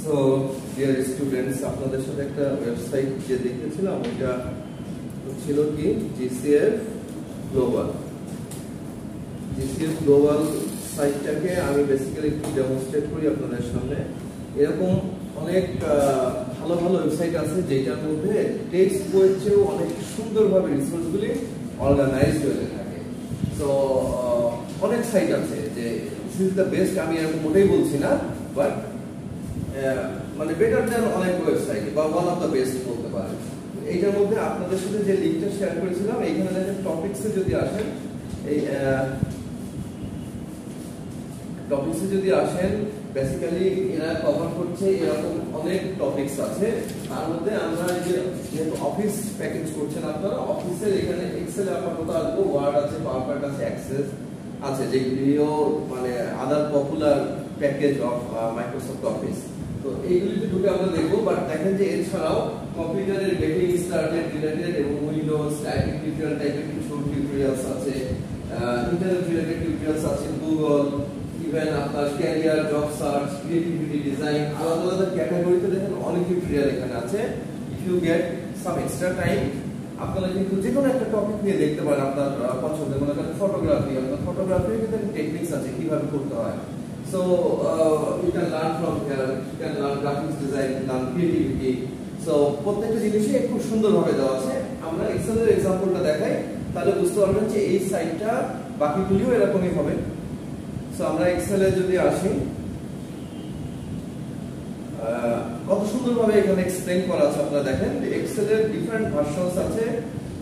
So dear students, আপনাদের সাথে একটা ওয়েবসাইট যে দেখেছিলাম ওইটা ছিল কি জিসিএফ গ্লোবাল। জিসিএফ গ্লোবাল সাইটটাকে আমি বেসিক্যালি একটু ডেমনস্ট্রেট করি আপনাদের সামনে। এরকম অনেক ভালো ভালো ওয়েবসাইট আছে যেটার মধ্যে টেক্সট বইয়ের চেয়েও অনেক সুন্দরভাবে রিসোর্সগুলি অর্গানাইজড হয়ে থাকে। তো অনেক সাইট আছে যে দিস ইজ দ্য বেস্ট, আমি এরকম মোটেই বলছি না, বাট মানে বেটার দ্যান অনেক ওয়েবসাইট বা ওয়ান অফ দ্য বেস্ট বলতে পারেন। এইটার মধ্যে আপনাদের সাথে যে লিঙ্কটা শেয়ার করেছিলাম, এইখানে দেখেন টপিকসে যদি আসেন, এই টপিকসে যদি আসেন বেসিক্যালি এরা কভার করছে এরকম অনেক টপিকস আছে। তার মধ্যে আমরা যেহেতু অফিস প্যাকেজ করছেন আপনারা, অফিসের এখানে এক্সেল আপাতত আসবো, ওয়ার্ড আছে, পাওয়ার পয়েন্ট আছে, অ্যাক্সেস আছে, যেগুলিও মানে other popular package of Microsoft Office. তো এইগুলিতে ঢুকে আমরা দেখবো। বাট দেখেন যে এছাড়াও কম্পিউটারের গেটিং স্টার্টেড রিলেটেড এবং উইন্ডোজ টাইপিং টিউটোরিয়াল টাইপের কিছু টিউটোরিয়ালস আছে, ইন্টারনেট রিলেটেড টিউটোরিয়ালস আছে, গুগল, ইভেন আপনার career, job search, creativity, design, আলাদা আলাদা ক্যাটাগরিতে দেখেন অনেক টিউটোরিয়াল এখানে আছে। If you get some extra time আপনারা কিন্তু যে কোনো একটা টপিক নিয়ে দেখতে পারেন আপনার পছন্দের। মনে করেন ফটোগ্রাফি, আপনার ফটোগ্রাফির কিন্তু টেকনিক্স আছে কিভাবে করতে হয়। So you can learn from here, you can learn graphics design, learn creativity. So প্রত্যেকটা জিনিসই খুব সুন্দরভাবে দেওয়া আছে। আমরা এক্সেলের এক্সাম্পলটা দেখাই, তাহলে বুঝতে পারবেন যে এই সাইটটা বাকিগুলিও এরকমই হবে। সো আমরা এক্সেলে যদি আসি, কত সুন্দরভাবে এখানে এক্সপ্লেইন করা আছে। আপনারা দেখেন এক্সেলের ডিফারেন্ট ভার্সনস আছে,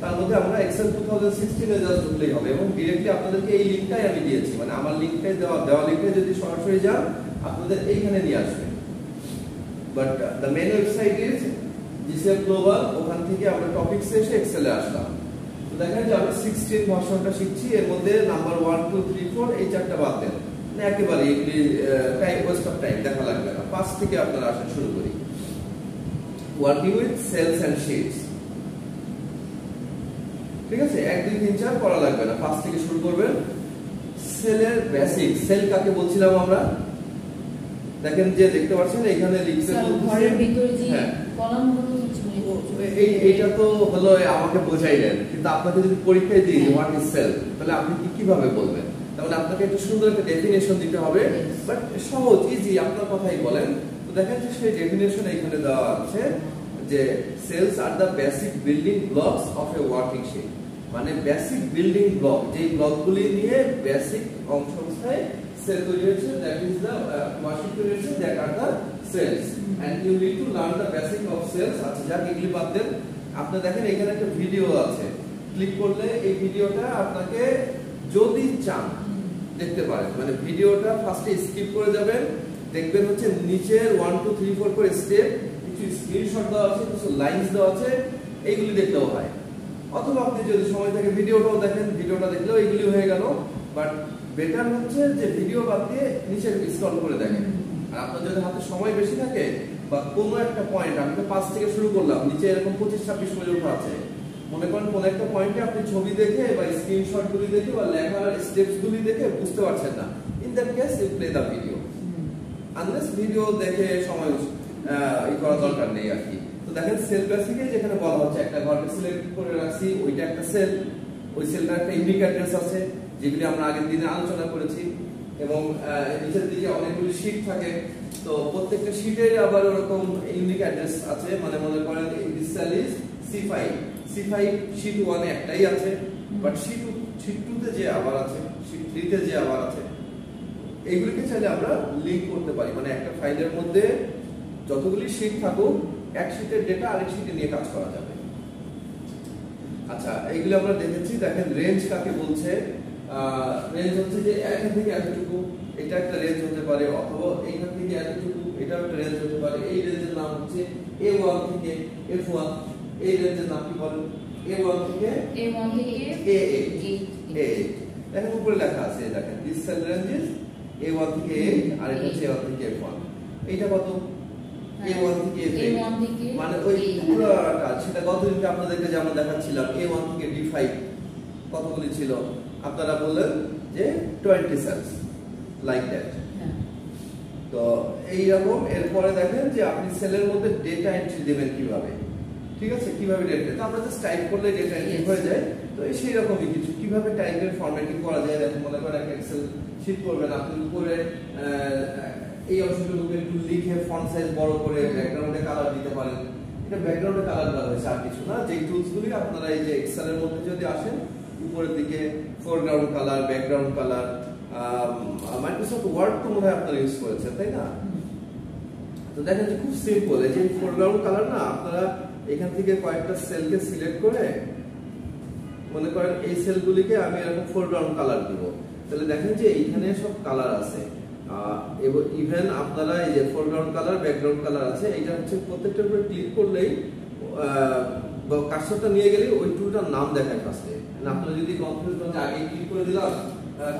তার মধ্যে আমরা এক্সেল 2016 এ জাস্ট ঢুকলেই হবে এবং ডিরেক্টলি আপনাদেরকে এই লিংকটাই আমি দিয়েছি, মানে আমার লিংকটাই দেওয়া লিংকে যদি সরাসরি যান আপনাদের এইখানে নিয়ে আসবে। But the main website is GCF global. ওখান থেকে আমরা টপিকসে এসে এক্সেলে আসলাম। তো দেখেন যে আমরা 16 ভার্সনটা শিখছি, এর মধ্যে নাম্বার 1 2 3 4 এই চারটা বাদ দেন, মানে একেবারে এগুলি টাইম ওয়েস্ট অফ টাইম দেখা লাগবে না। 5 থেকে আপনারা আসা শুরু করি। Working with cells and sheets, ঠিক আছে, 1 2 3 4 পড়া লাগবে না, 5 থেকে শুরু করবেন। সেলের বেসিক, সেল কাকে বলছিলাম আমরা, দেখেন যে দেখতে পাচ্ছেন এখানে লিখতে ঘরের ভিতর যে কলামগুলো এইটা তো হলো আমাকে বোঝাইলেন, কিন্তু আপনাকে যদি পরীক্ষায় দিই হোয়াট ইজ সেল, তাহলে আপনি কিভাবে বলবেন? তাহলে আপনাকে একটু সুন্দর একটা ডেফিনেশন দিতে হবে, বাট সহজ ইজি আপনার কথাই বলেন। তো দেখেন যে সেই ডেফিনেশন এখানে দেওয়া আছে যে cells are the basic building blocks of a working sheet. মানে বেসিক বিল্ডিং ব্লক, যে ব্লকগুলি নিয়ে বেসিক অংশস্থায় সেল তৈরি হয়েছে, দ্যাট ইজ দ্য ওয়ার্কিং তৈরি হয়েছে, that are the cells and you need to learn the basic of cells. আচ্ছা যাক এগুলি বাদ দেন, আপনি দেখেন এখানে একটা ভিডিও আছে, ক্লিক করলে এই ভিডিওটা আপনাকে যদি চান দেখতে পারেন, মানে ভিডিওটা ফার্স্টে স্কিপ করে যাবেন, দেখবেন হচ্ছে নিচের 1 2 3 4 করে স্টেপ, কিছু স্ক্রিনশট দেওয়া আছে, কিছু লাইনস দেওয়া আছে, এইগুলি দেখলেও হয়। অথবা আপনি যদি সময় থাকে ভিডিওটাও দেখেন, ভিডিওটা দেখলেও এইগুলি হয়ে গেল। বাট বেটার হচ্ছে যে ভিডিও বাদ দিয়ে নিচে স্ক্রল করে দেখেন। আর আপনার যদি হাতে সময় বেশি থাকে বা কোনো একটা পয়েন্ট, আমি তো 5 থেকে শুরু করলাম, নিচে এরকম 25 26 পর্যন্ত আছে, মনে করেন কোন একটা পয়েন্টে আপনি ছবি দেখে বা স্ক্রিনশট গুলি দেখে বা লেখার স্টেপস গুলি দেখে বুঝতে পারছেন না, in that case you play the video, unless video দেখে সময় করা দরকার নেই আর কি। তো দেখেন সেল বেসিকে যেখানে বলা হচ্ছে একটা ঘরকে সিলেক্ট করে রাখছি, ওইটা একটা সেল, ওই সেলটার একটা ইউনিক অ্যাড্রেস আছে যেগুলি আমরা আগের দিনে আলোচনা করেছি, এবং নিচের দিকে অনেকগুলি শীট থাকে। তো প্রত্যেকটা শীটের আবার ওরকম ইউনিক অ্যাড্রেস আছে, মানে মনে করেন this cell is C5, C5 sheet 1 এ একটাই আছে, বাট শীট 2 তে যে আবার আছে, শীট 3 তে যে আবার আছে, এইগুলিকে চাইলে আমরা লিংক করতে পারি। মানে একটা ফাইলের মধ্যে যতগুলি শীট থাকুক, এক শীটের ডেটা আরেক শীটে নিয়ে কাজ করা যাবে। আচ্ছা এইগুলো আমরা দেখেছি। দেখেন রেঞ্জ কাকে বলছে, রেঞ্জ হচ্ছে যে এখান থেকে এতটুকু, এটা একটা রেঞ্জ হতে পারে, অথবা এইখান থেকে এতটুকু, এটা একটা রেঞ্জ হতে পারে। এই রেঞ্জের নাম হচ্ছে A1 থেকে F1। এই রেঞ্জের নাম কি বলেন? A1 থেকে A8। দেখেন উপরে লেখা আছে, দেখেন this sell range is A1 থেকে A8, আর এটা হচ্ছে A1 থেকে F1। এইটা কত? A1 থেকে A8, মানে ওই পুরোটা সেটা গতদিনকে আপনাদেরকে যেমন দেখাচ্ছিলাম, A1 থেকে D5 কতগুলি ছিল আপনারা বললেন যে 20 সেলস, লাইক দ্যাট। তো এইরকম এরপরে দেখেন যে আপনি সেলের মধ্যে ডেটা এন্ট্রি দেবেন কিভাবে, ঠিক আছে, কিভাবে ডেটা, তো আমরা জাস্ট টাইপ করলে ডেটা এন্ট্রি হয়ে যায়। তো সেই রকমই কিছু কিভাবে টাইপের ফরম্যাটিং করা যায়, দেখেন মনে করেন একটা এক্সেল শীট করবেন, আপনি উপরে এই অংশটুকুকে একটু লিখে ফন্ট সাইজ বড় করে ব্যাকগ্রাউন্ডে কালার দিতে পারেন। এটা ব্যাকগ্রাউন্ডে কালার দেওয়া হয়েছে আর কিছু না। যে টুলসগুলি আপনারা এই যে এক্সেলের মধ্যে যদি আসেন উপরের দিকে foreground colour, background colour, Microsoft Word তো মনে হয় আপনারা ইউজ করেছেন তাই না? তো দেখেন যে খুব সিম্পল, এই যে ফোরগ্রাউন্ড কালার না, আপনারা এখান থেকে কয়েকটা সেলকে সিলেক্ট করে মনে করেন এই সেলগুলিকে আমি এরকম ফোরগ্রাউন্ড কালার দিব, তাহলে দেখেন যে এইখানে সব কালার আছে। এবং ইভেন আপনারা এই যে ফোরগ্রাউন্ড কালার, ব্যাকগ্রাউন্ড কালার আছে, এটা হচ্ছে প্রত্যেকটার উপরে ক্লিক করলেই কার্সরটা নিয়ে গেলে ওই টুলটার নাম দেখায় ফার্স্টে। আপনারা যদি কনফিউজ হন যে আগে ক্লিক করে দিলাম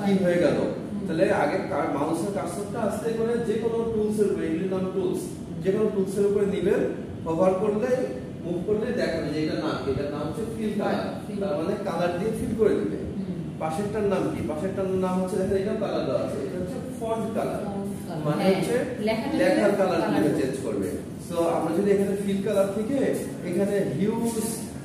কি হয়ে গেল, তাহলে আগে মাউসের কার্সরটা আস্তে করে যে কোনো টুলসের উপরে, এগুলির নাম টুলস, যে কোনো টুলসের উপরে নেবেন, কভার করলে মুভ করলে দেখাবে যে এটার নাম হচ্ছে ফিল কালার, তার মানে কালার দিয়ে ফিল করে দিবে। পাশেরটার নাম কি? পাশেরটার নাম হচ্ছে দেখেন এটা কালার দেওয়া আছে, এটা হচ্ছে ফন্ট কালার, মানে হচ্ছে লেখার কালার দিয়ে চেঞ্জ করবে। সো আমরা যদি এখানে ফিল কালার থেকে এখানে হিউজ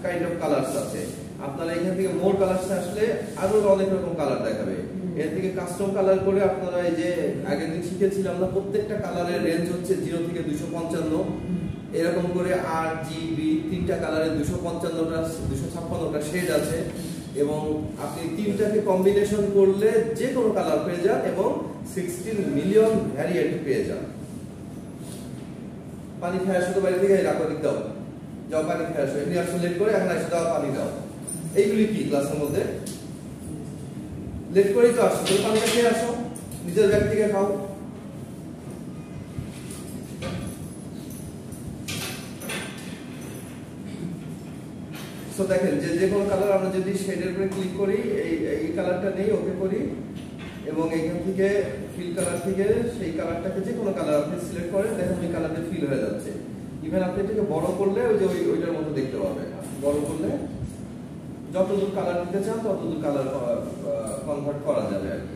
কাইন্ড অফ কালারস আছে, আপনারা এখান থেকে মোর কালারস আসলে আরো অনেক রকম কালার দেখাবে। এর থেকে কাস্টম কালার করে আপনারা এই যে আগের দিন শিখেছিলাম আমরা, প্রত্যেকটা কালারের রেঞ্জ হচ্ছে 0 থেকে 255, এরকম করে RGB তিনটা কালারের 255টা 256টা শেড আছে, এবং আপনি তিনটাকে কম্বিনেশন করলে যে কোনো কালার পেয়ে যান এবং 16 মিলিয়ন ভ্যারিয়েন্ট পেয়ে যান। পানি খায় শুধু বাইরে থেকে রাখো, দিক দাও, যাও পানি খায় আসো, এমনি আসো লেট করে, এখন এসে দাও পানি দাও। এইগুলি কি ক্লাসের মধ্যে লেট করেই তো আসো, তুমি পানিটা খেয়ে আসো, নিজের ব্যাগ থেকে খাও। তো দেখেন যে কোনো কালার আমরা যদি শেডের উপরে ক্লিক করি, এই কালারটা নেই, ওকে করি, এবং এইখান থেকে ফিল কালার থেকে সেই কালারটাকে যে কোনো কালার আপনি সিলেক্ট করেন, দেখেন ওই কালারটা ফিল হয়ে যাচ্ছে। ইভেন আপনি এটাকে বড় করলে ওই যে ওইটার মতো দেখতে পাবেন, বড় করলে যতদূর কালার দিতে চান ততদূর কালার কনভার্ট করা যাবে আর কি।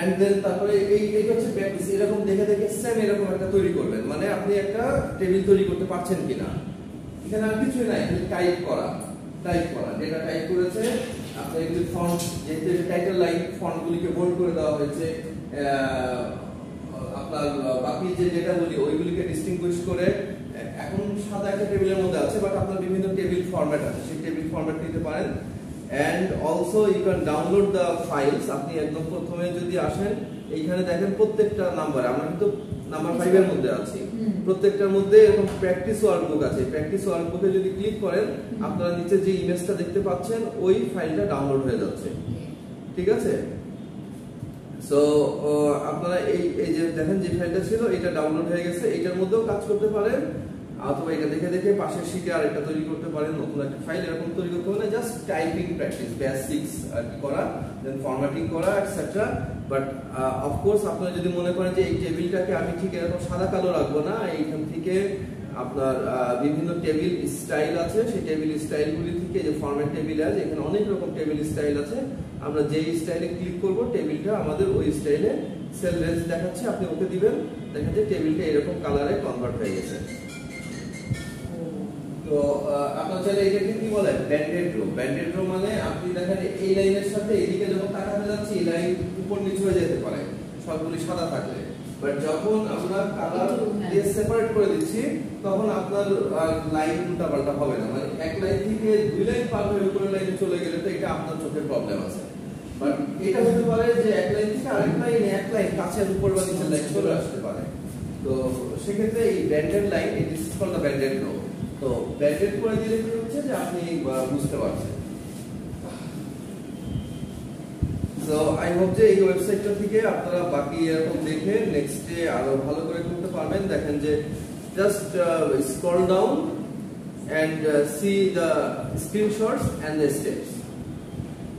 এন্ড দেন তারপরে এই হচ্ছে প্র্যাকটিস, এরকম দেখে দেখে সেম এরকম একটা তৈরি করবেন, মানে আপনি একটা টেবিল তৈরি করতে পারছেন কিনা। এখানে আর কিছুই নাই, টাইপ করা, ডেটা টাইপ করেছে, আপনি এগুলি ফন্ট, যেহেতু টাইটেল লাইন ফন্টগুলিকে বোল্ড করে দেওয়া হয়েছে, আপনার বাকি যে ডেটাগুলি ওইগুলিকে ডিস্টিংগুইশ করে, এখন সাদা একটা টেবিলের মধ্যে আছে, বাট আপনার বিভিন্ন টেবিল ফরম্যাট আছে, সেই টেবিল ফরম্যাট নিতে পারেন। and also you can download the files। আপনি একদম প্রথমে যদি আসেন এইখানে দেখেন প্রত্যেকটা নাম্বার, আমরা কিন্তু নাম্বার 5 এর মধ্যে আছি, প্রত্যেকটার মধ্যে এরকম প্র্যাকটিস ওয়ার্কবুক আছে। প্র্যাকটিস ওয়ার্কবুকে যদি ক্লিক করেন আপনারা নিচে যে ইমেজটা দেখতে পাচ্ছেন ওই ফাইলটা ডাউনলোড হয়ে যাচ্ছে, ঠিক আছে। সো আপনারা এই যে দেখেন যে ফাইলটা ছিল এটা ডাউনলোড হয়ে গেছে, এটার মধ্যেও কাজ করতে পারেন, অথবা এটা দেখে দেখে পাশের শীটে আরেকটা তৈরি করতে পারেন, নতুন একটা ফাইল এরকম তৈরি করতে পারেন। জাস্ট টাইপিং প্র্যাকটিস, বেসিক্স আর কি করা, দেন ফরম্যাটিং করা এটসেট্রা। বাট অফ কোর্স আপনারা যদি মনে করেন যে এই টেবিলটাকে আমি ঠিক এরকম সাদা কালো রাখবো না, এইখান থেকে আপনার বিভিন্ন টেবিল স্টাইল আছে, সেই টেবিল স্টাইলগুলি থেকে যে ফরম্যাট টেবিল আছে, এখানে অনেক রকম টেবিল স্টাইল আছে, আমরা যেই স্টাইলে ক্লিক করব টেবিলটা আমাদের ওই স্টাইলে সেল রেঞ্জ দেখাচ্ছে, আপনি ওকে দিবেন, দেখেন যে টেবিলটা এরকম কালারে কনভার্ট হয়ে গেছে। তো আপনার চাইলে এটাকে কি বলে ব্যান্ডেড রো। ব্যান্ডেড রো মানে আপনি দেখেন এই লাইনের সাথে এইদিকে যখন তাকাতে যাচ্ছি এই লাইন উপর নিচে হয়ে যেতে পারে সবগুলি সাদা থাকলে, বাট যখন আমরা কালার দিয়ে সেপারেট করে দিচ্ছি তখন আপনার লাইন উল্টাপাল্টা হবে না, মানে এক লাইন থেকে দুই লাইন পার হয়ে উপরের লাইনে চলে গেলে তো এটা আপনার চোখের প্রবলেম আছে। বাট এটা হতে পারে যে এক লাইন থেকে আরেক লাইন, এক লাইন কাছের উপর বা নিচের লাইন চলে আসতে পারে। তো সেক্ষেত্রে এই banded line, it is called the banded row. তো ব্যান্ডেড করে দিলে কি হচ্ছে যে আপনি বুঝতে পারছেন। সো আই হোপ যে এই ওয়েবসাইটটা থেকে আপনারা বাকি এরকম দেখে নেক্সট ডে আরো ভালো করে করতে পারবেন। দেখেন যে just scroll down and see the screenshots and the steps,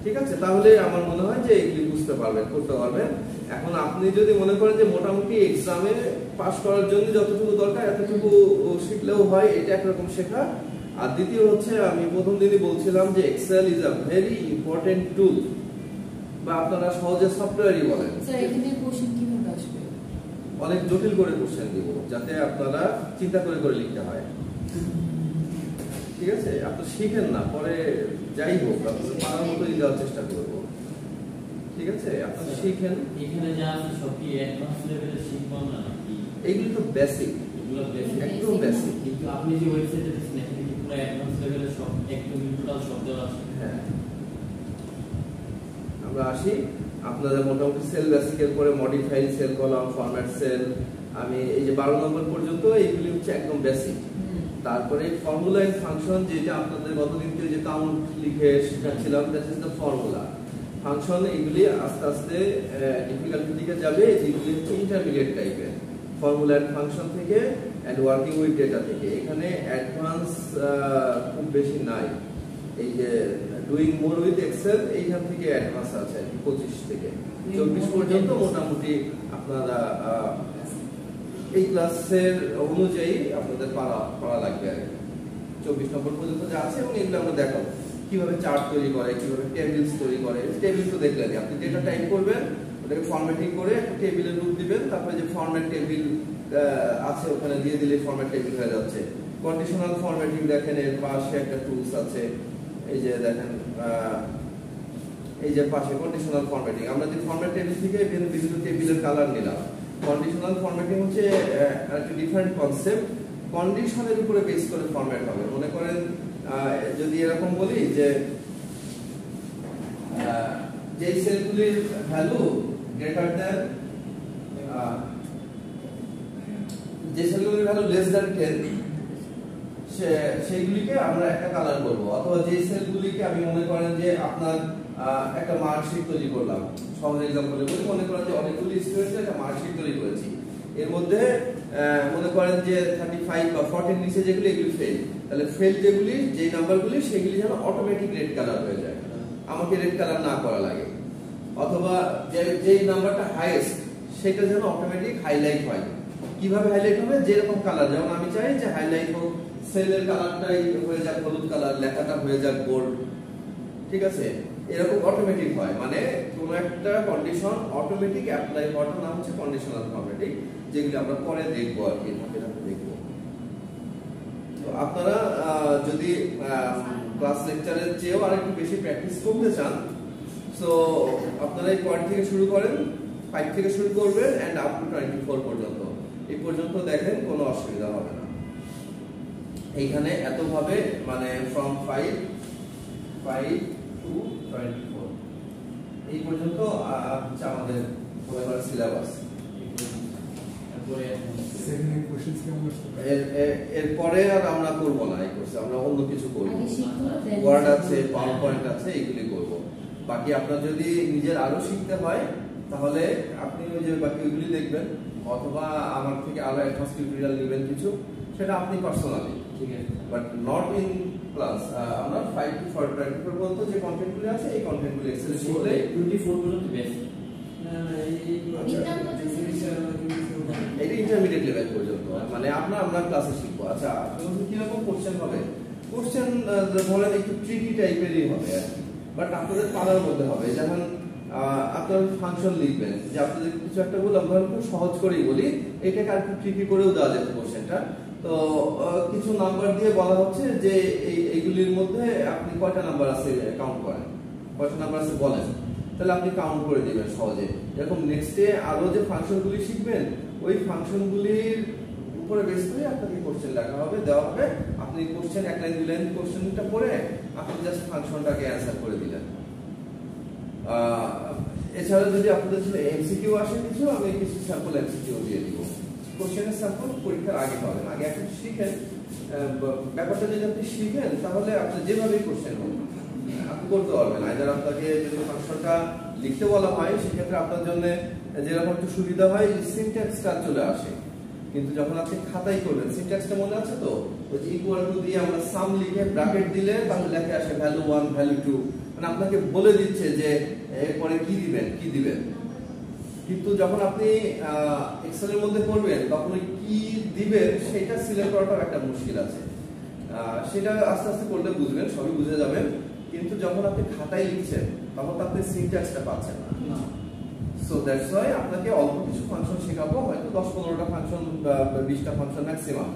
ঠিক আছে। তাহলে আমার মনে হয় যে এগুলি বুঝতে পারবেন, করতে পারবেন। এখন আপনি যদি মনে করেন যে মোটামুটি এক্সামে পাস করার জন্য যতটুকু দরকার এতটুকু শিখলেও হয়, এটা একরকম শেখা। আর দ্বিতীয় হচ্ছে আমি প্রথম দিনই বলছিলাম যে Excel is a very important tool. বা আপনারা সহজে সফটওয়্যারই বলেন। স্যার এখানে কোশ্চেন কিভাবে আসবে? অনেক জটিল করে কোশ্চেন দিব যাতে আপনারা চিন্তা করে করে লিখতে হয়। ঠিক আছে, আপনি শিখেন না, পরে যাই হোক আপনাদের পারার মতোই দেওয়ার চেষ্টা করব। ঠিক আছে, আপনি শিখেন। এখানে যা আছে সব কি অ্যাডভান্স লেভেলের শিখবো না নাকি? এইগুলো তো বেসিক, এগুলো বেসিক, একদম বেসিক। কিন্তু আপনি যে ওয়েবসাইটে দেখছেন এখানে কি পুরো অ্যাডভান্স লেভেলের সব একদম টোটাল শব্দ আছে? হ্যাঁ, আমরা আসি আপনাদের মোটামুটি সেল বেসিকের পরে modify cell, column, format cell, আমি এই যে 12 নম্বর পর্যন্ত এইগুলি হচ্ছে একদম বেসিক। তারপরে ফর্মুলা এন্ড ফাংশন, যেটা আপনাদের গতদিনকে যে কাউন্ট লিখে শেখাচ্ছিলাম, that is the formula function. এগুলি আস্তে আস্তে ডিফিকাল্টির দিকে যাবে, যেগুলি হচ্ছে ইন্টারমিডিয়েট টাইপের ফর্মুলা এন্ড ফাংশন থেকে এন্ড ওয়ার্কিং উইথ ডেটা থেকে। এখানে অ্যাডভান্স খুব বেশি নাই। এই যে ডুইং মোর উইথ এক্সেল, এইখান থেকে অ্যাডভান্স আছে 25 থেকে 24 পর্যন্ত মোটামুটি আপনারা এই ক্লাসের অনুযায়ী আপনাদের পড়া লাগবে আর কি। 24 নম্বর পর্যন্ত যা আছে এবং এগুলো আমরা দেখাবো কিভাবে চার্ট তৈরি করে, কিভাবে টেবিলস তৈরি করে। টেবিল তো দেখলেন, আপনি ডেটা টাইপ করবেন, ওটাকে ফরম্যাটিং করে একটা টেবিলের রূপ দিবেন, তারপরে যে ফরম্যাট টেবিল আছে ওখানে দিয়ে দিলে ফরম্যাট টেবিল হয়ে যাচ্ছে। কন্ডিশনাল ফরম্যাটিং দেখেন, এর পাশে একটা টুলস আছে, এই যে দেখেন এই যে পাশে কন্ডিশনাল ফরম্যাটিং। আমরা যে ফরম্যাট টেবিল থেকে বিভিন্ন টেবিলের কালার নিলাম। কন্ডিশনাল ফরম্যাটিং হচ্ছে একটা ডিফারেন্ট কনসেপ্ট, কন্ডিশনের উপরে বেস করে ফরম্যাট হবে। মনে করেন যদি এরকম বলি যে যে সেলগুলির ভ্যালু গ্রেটার দ্যান, যে সেলগুলির ভ্যালু লেস দ্যান 10, সেইগুলিকে আমরা একটা কালার করব। অথবা যে সেলগুলিকে আমি মনে করেন যে আপনার একটা মার্কশিট তৈরি করলাম, সহজ এক্সাম্পলে বলি, মনে করেন যে অনেকগুলি স্টুডেন্টস একটা মার্কশিট তৈরি করেছি, এর মধ্যে মনে করেন যে 35 বা 40 নিচে যেগুলি, এগুলি ফেল। তাহলে ফেল যেগুলি, যে নাম্বারগুলি, সেগুলি যেন অটোমেটিক রেড কালার হয়ে যায়, আমাকে রেড কালার না করা লাগে। অথবা যে নাম্বারটা হাইয়েস্ট, সেটা যেন অটোমেটিক হাইলাইট হয়। কিভাবে হাইলাইট হবে? যেরকম কালার, যেমন আমি চাই যে হাইলাইট হোক, সেলের কালারটাই হয়ে যাক হলুদ কালার, লেখাটা হয়ে যাক গোল্ড। ঠিক আছে, এরকম অটোমেটিক হয়, মানে কোন একটা কন্ডিশন অটোমেটিক অ্যাপ্লাই হওয়ার নাম হচ্ছে কন্ডিশনাল ফরম্যাটিং, যেগুলো আমরা পরে দেখবো আর কি, ধাপে ধাপে দেখবো। তো আপনারা যদি ক্লাস লেকচারের চেয়েও আরেকটু বেশি প্র্যাকটিস করতে চান, সো আপনারা এই পয়েন্ট থেকে শুরু করেন, 5 থেকে শুরু করবেন এন্ড আপ টু 24 পর্যন্ত। এই পর্যন্ত দেখেন কোনো অসুবিধা হবে না। এইখানে এত ভাবে মানে ফ্রম 5 টু 24 এই পর্যন্ত হচ্ছে আমাদের সিলেবাস। এরপরে আর আমরা করব না এই কোর্সে, আমরা অন্য কিছু করব। ওয়ার্ড আছে, পাওয়ার পয়েন্ট আছে, এইগুলি করব। বাকি আপনার যদি নিজের আরো শিখতে হয় তাহলে আপনি ওই যে বাকি ওইগুলি দেখবেন, অথবা আমার থেকে আরো অ্যাডভান্স টিউটোরিয়াল নেবেন কিছু, সেটা আপনি পার্সোনালি, ঠিক আছে, বাট নট ইন ক্লাস। আমরা 5 to 24 পর্যন্ত যে কন্টেন্টগুলি আছে, এই কন্টেন্টগুলি এক্সেলে শিখলে 24 পর্যন্ত বেস্ট। এটা ইন্টারমিডিয়েট লেভেল পর্যন্ত, মানে আমরা ক্লাসে শিখবো। আচ্ছা, কিরকম কোশ্চেন হবে? কোশ্চেন ধরেন একটু ট্রিকি টাইপেরই হবে আর কি, বাট আপনাদের পারার মধ্যে হবে। যেমন আপনার ফাংশন লিখবেন, যে আপনাদের কিছু একটা বললাম, ধরেন খুব সহজ করেই বলি, এটাকে আর একটু ট্রিকি করেও দেওয়া যেত কোশ্চেনটা। তো কিছু নাম্বার দিয়ে বলা হচ্ছে যে এইগুলির মধ্যে আপনি কয়টা নাম্বার আছে কাউন্ট করেন, কয়টা নাম্বার আছে বলেন, তাহলে আপনি কাউন্ট করে দিবেন সহজে। এরকম নেক্সটে আরো যে ফাংশনগুলি শিখবেন, ওই ফাংশনগুলির উপরে বেস করে আপনাকে কোশ্চেন লেখা হবে, দেওয়া হবে। আপনি কোশ্চেন 1 লাইন 2 লাইন কোশ্চেনটা পড়ে আপনি জাস্ট ফাংশনটাকে অ্যানসার করে দিলেন। এছাড়া যদি আপনাদের জন্য এমসিকিউ আসে কিছু, আমি কিছু স্যাম্পল এমসিকিউ দিয়ে দিব। কোশ্চেনের স্যাম্পল পরীক্ষার আগে পাবেন, আগে এখন শিখেন। ব্যাপারটা যদি আপনি শিখেন তাহলে আপনি যেভাবেই কোশ্চেন হোক আপনি করতে পারবেন। আইদার আপনাকে যদি ফাংশনটা লিখতে বলা হয়, সেক্ষেত্রে আপনার জন্য যেরকম একটু সুবিধা হয়, সিনট্যাক্সটা চলে আসে। কিন্তু যখন আপনি খাতায় করবেন, সিনট্যাক্সটা মনে আছে তো, ওই যে ইকুয়াল টু দিয়ে আমরা সাম লিখে ব্র্যাকেট দিলে তাহলে লেখা আসে ভ্যালু 1 ভ্যালু 2, মানে আপনাকে বলে দিচ্ছে যে এরপরে কি দিবেন। কিন্তু যখন আপনি এক্সেলের মধ্যে করবেন, তখন কি দিবেন সেটা সিলেক্ট করাটাও একটা মুশকিল আছে। সেটা আস্তে আস্তে করলে বুঝবেন, সবই বুঝে যাবেন। কিন্তু যখন আপনি খাতায় লিখছেন, তখন তো আপনি সিনট্যাক্সটা পাচ্ছেন না। না। সো দ্যাটস ওয়াই আপনাকে অল্প কিছু ফাংশন শেখাবো, হয়তো 10-15টা ফাংশন বা 20টা ফাংশন ম্যাক্সিমাম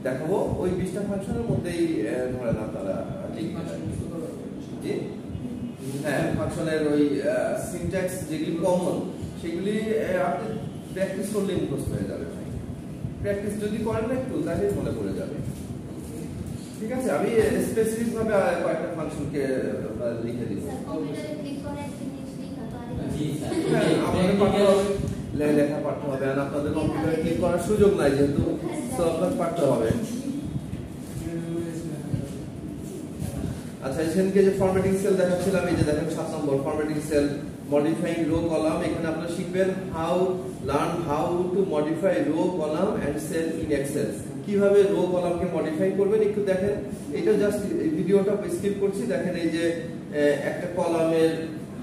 দেখাবো। ওই 20টা ফাংশনের মধ্যেই ধরেন আপনারা জি হ্যাঁ ফাংশনের ওই সিনট্যাক্স যেগুলি কমন সেগুলি আপনি প্র্যাকটিস করলে মুখস্থ হয়ে যাবে। প্র্যাকটিস যদি করেন না একটু তাহলে মনে পড়ে যাবে। ঠিক আছে, আমি স্পেসিফিক ভাবে কয়েকটা ফাংশনকে লিখে দিব। জি স্যার। হ্যাঁ, আমাদের পাঠ্য লেখা পাঠ্য হবে, আর আপনাদের কম্পিউটারে ক্লিক করার সুযোগ নাই যেহেতু, তো আপনার পাঠ্য হবে। আচ্ছা, এখানকে যে ফরম্যাটিং সেল দেখাচ্ছিলাম, এই যে দেখেন 7 number formatting cell, modifying row column. এখানে আপনারা শিখবেন learn how to modify row column and cell in Excel. কিভাবে রো কলামকে মডিফাই করবেন একটু দেখেন। এটা জাস্ট এই ভিডিওটা স্কিপ করছি। দেখেন এই যে একটা কলামের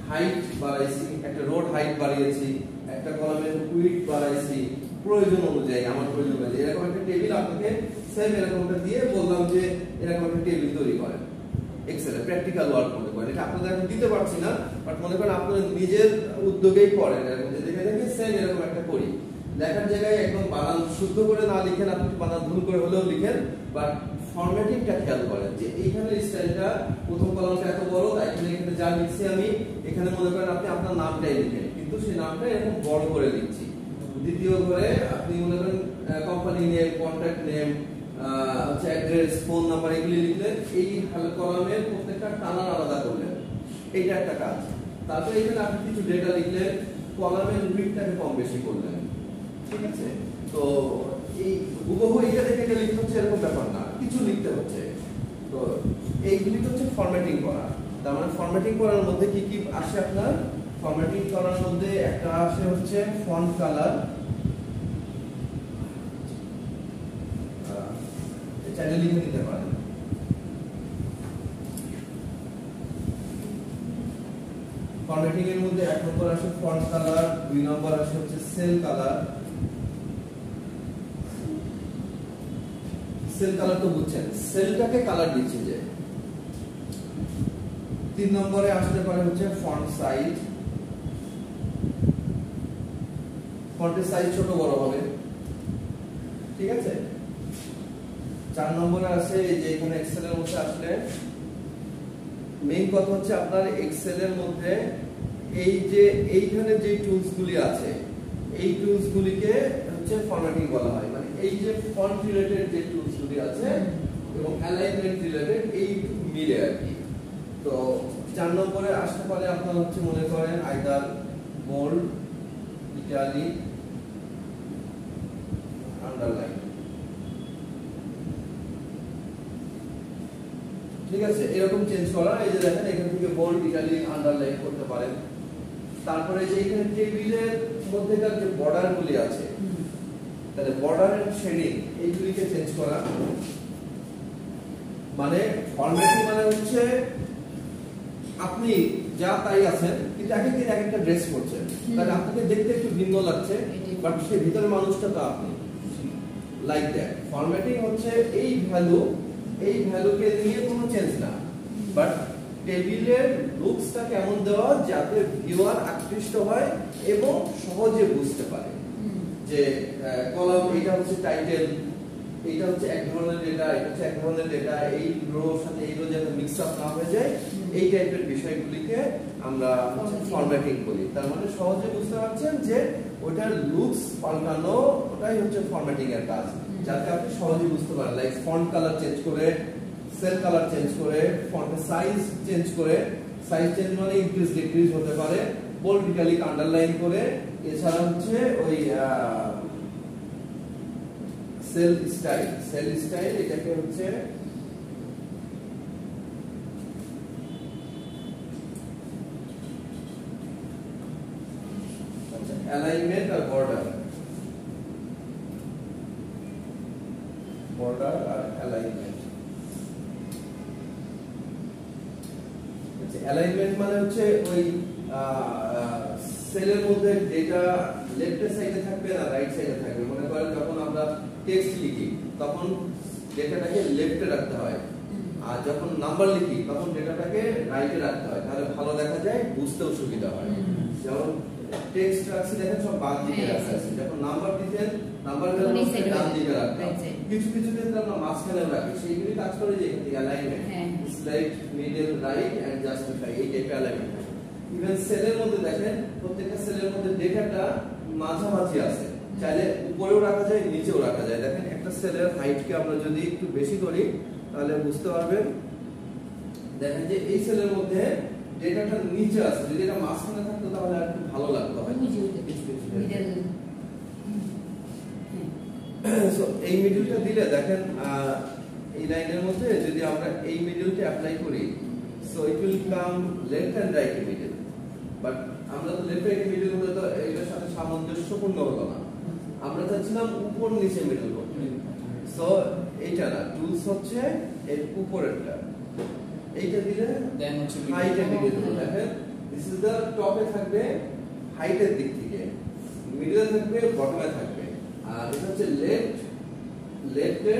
হাইট বাড়াইছি, একটা রোড হাইট বাড়িয়েছি, একটা কলামের উইডথ বাড়াইছি প্রয়োজন অনুযায়ী, আমার প্রয়োজন অনুযায়ী। এরকম একটা টেবিল আপনাকে সেম এরকমটা দিয়ে বললাম যে এরকম একটা টেবিল তৈরি করেন এক্সেলে, প্র্যাকটিক্যাল ওয়ার্ক মনে করেন। এটা আপনাদের এখন দিতে পারছি না, বাট মনে করেন আপনারা নিজের উদ্যোগেই করেন। এরকম যে দেখে দেখে সেম এরকম একটা করি। লেখার জায়গায় একদম বানান শুদ্ধ করে না লিখেন, আপনি বানান ভুল করে হলেও লিখেন, বাট ফরম্যাটিংটা খেয়াল করেন যে এইখানে স্টাইলটা প্রথম কলামটা এত বড়, তাই এখানে যা লিখছি আমি এখানে মনে করেন আপনি আপনার নামটাই লিখেন, কিন্তু সেই নামটা এরকম বড় করে লিখছি। দ্বিতীয় ঘরে আপনি মনে করেন কোম্পানি নেম, কন্ট্যাক্ট নেম, হচ্ছে অ্যাড্রেস, ফোন নাম্বার এগুলি লিখলেন। এই কলামের প্রত্যেকটা টানার আলাদা করলেন, এইটা একটা কাজ। তারপরে এখানে আপনি কিছু ডেটা লিখলেন, কলামের উইডথটাকে কম বেশি করলেন। ঠিক আছে, তো এই হুবহু এটা দেখে যে লিখতে হচ্ছে এরকম ব্যাপার না, কিছু লিখতে হচ্ছে। তো এইগুলি হচ্ছে ফরম্যাটিং করা। তার মানে ফরম্যাটিং করার মধ্যে কি কি আসে আপনার? ফরম্যাটিং করার মধ্যে একটা আসে হচ্ছে ফন্ট কালার, চাইলে লিখে নিতে পারেন। ফরম্যাটিং এর মধ্যে 1 নম্বর আসে ফন্ট কালার, 2 নম্বর আসে হচ্ছে সেল কালার। সেল কালার তো বুঝছেন, সেলটাকে কালার দিচ্ছি যে। 3 নম্বরে আসতে পারে হচ্ছে ফন্ট সাইজ, ফন্টের সাইজ ছোট বড় হবে। ঠিক আছে, 4 নম্বরে আছে এই যে এখানে এক্সেল এর মধ্যে আসলে মেইন কথা হচ্ছে আপনার এক্সেল এর মধ্যে এই যে এইখানে যে টুলস গুলি আছে, এই টুলস গুলিকে হচ্ছে ফরম্যাটিং বলা হয়। মানে এই যে ফন্ট রিলেটেড যে টুলস গুলি আছে এবং অ্যালাইনমেন্ট রিলেটেড এইটুকু মিলে আর কি। তো 4 নম্বরে আসতে পারে আপনার হচ্ছে মনে করেন আইদার বোল্ড, ইটালিক, আন্ডারলাইন। ঠিক আছে, এরকম চেঞ্জ করা। এই যে দেখেন এখান থেকে বোল্ড, ইটালিক, আন্ডারলাইন করতে পারেন। তারপরে যে এখানে টেবিলের মধ্যেকার যে বর্ডার গুলি আছে, তাহলে বর্ডার এন্ড শেডিং এইগুলিকে চেঞ্জ করা। মানে ফরম্যাটিং মানে হচ্ছে আপনি যা তাই আছেন, কিন্তু এক একদিন এক একটা ড্রেস করছেন, তাহলে আপনাকে দেখতে একটু ভিন্ন লাগছে, বাট সে ভিতরের মানুষটা তো আপনি। লাইক দ্যাট ফরম্যাটিং হচ্ছে এই ভ্যালুকে নিয়ে কোনো চেঞ্জ না, বাট টেবিলের লুকসটা কেমন দেওয়া যাতে ভিউয়ার আকৃষ্ট হয় এবং সহজে বুঝতে পারে যে কলাম এটা হচ্ছে টাইটেল, এটা হচ্ছে এক ধরনের ডেটা, এটা হচ্ছে এক ধরনের ডেটা, এই রোর সাথে এই রো যাতে মিক্স আপ না হয়ে যায়, এই টাইপের বিষয়গুলিকে আমরা ফরম্যাটিং বলি। তার মানে সহজে বুঝতে পারছেন যে ওটার লুকস পাল্টানো, ওটাই হচ্ছে ফরম্যাটিং এর কাজ, যাতে আপনি সহজে বুঝতে পারেন। লাইক ফন্ট কালার চেঞ্জ করে, সেল কালার চেঞ্জ করে, ফন্টের সাইজ চেঞ্জ করে, সাইজ চেঞ্জ মানে ইনক্রিজ ডিক্রিজ হতে পারে, বোল্ড, ইটালিক, আন্ডারলাইন করে। এছাড়া হচ্ছে ওই সেল স্টাইল এটাকে হচ্ছে অ্যালাইনমেন্ট আর বর্ডার আর অ্যালাইনমেন্ট। অ্যালাইনমেন্ট মানে হচ্ছে ওই সেলের মধ্যে ডেটা লেফট সাইডে থাকবে না রাইট সাইডে থাকবে। মনে করেন যখন আমরা টেক্সট লিখি তখন ডেটাটাকে লেফটে রাখতে হয়, আর যখন নাম্বার লিখি তখন ডেটাটাকে রাইটে রাখতে হয়, তাহলে ভালো দেখা যায়, বুঝতেও সুবিধা হয়। যেমন টেক্সট রাখছি দেখেন সব বাম দিকে রাখা আছে, যখন নাম্বার দিতেন নাম্বার ডান দিকে রাখতাম, কিছু কিছু ক্ষেত্রে আমরা মাঝখানে রাখি, সেইগুলি কাজ করে যে এখানে alignment, slide, middle, right and justify, এই টাইপের অ্যালাইনমেন্ট থাকে। ইভেন সেলের মধ্যে দেখেন প্রত্যেকটা সেলের মধ্যে ডেটাটা মাঝামাঝি আছে, চাইলে উপরেও রাখা যায় নিচেও রাখা যায়। দেখেন একটা সেলের হাইটকে আমরা যদি একটু বেশি করি তাহলে বুঝতে পারবেন, দেখেন যে এই সেলের মধ্যে ডেটাটা নিচে আছে, যদি এটা মাঝখানে থাকতো তাহলে আর একটু ভালো লাগতো হয়। সো এই মিডলটা দিলে দেখেন এই লাইনের মধ্যে যদি আমরা এই মিডলটা অ্যাপ্লাই করি, so it will come left and right middle, but আমরা তো লেফট রাইট মিডল হলে তো এটার সাথে সামঞ্জস্যপূর্ণ হলো না, আমরা চাচ্ছিলাম উপর নিচে মিডল করতে। সো এইটা না, টুলস হচ্ছে এর উপরেরটা, এইটা দিলে দেন হচ্ছে হাইটের দিকে দিলে দেখেন দিস ইজ দা টপে থাকবে হাইটের দিক থেকে, মিডলে থাকবে বটমে থাকবে, আর এটা হচ্ছে লেফট লেফটে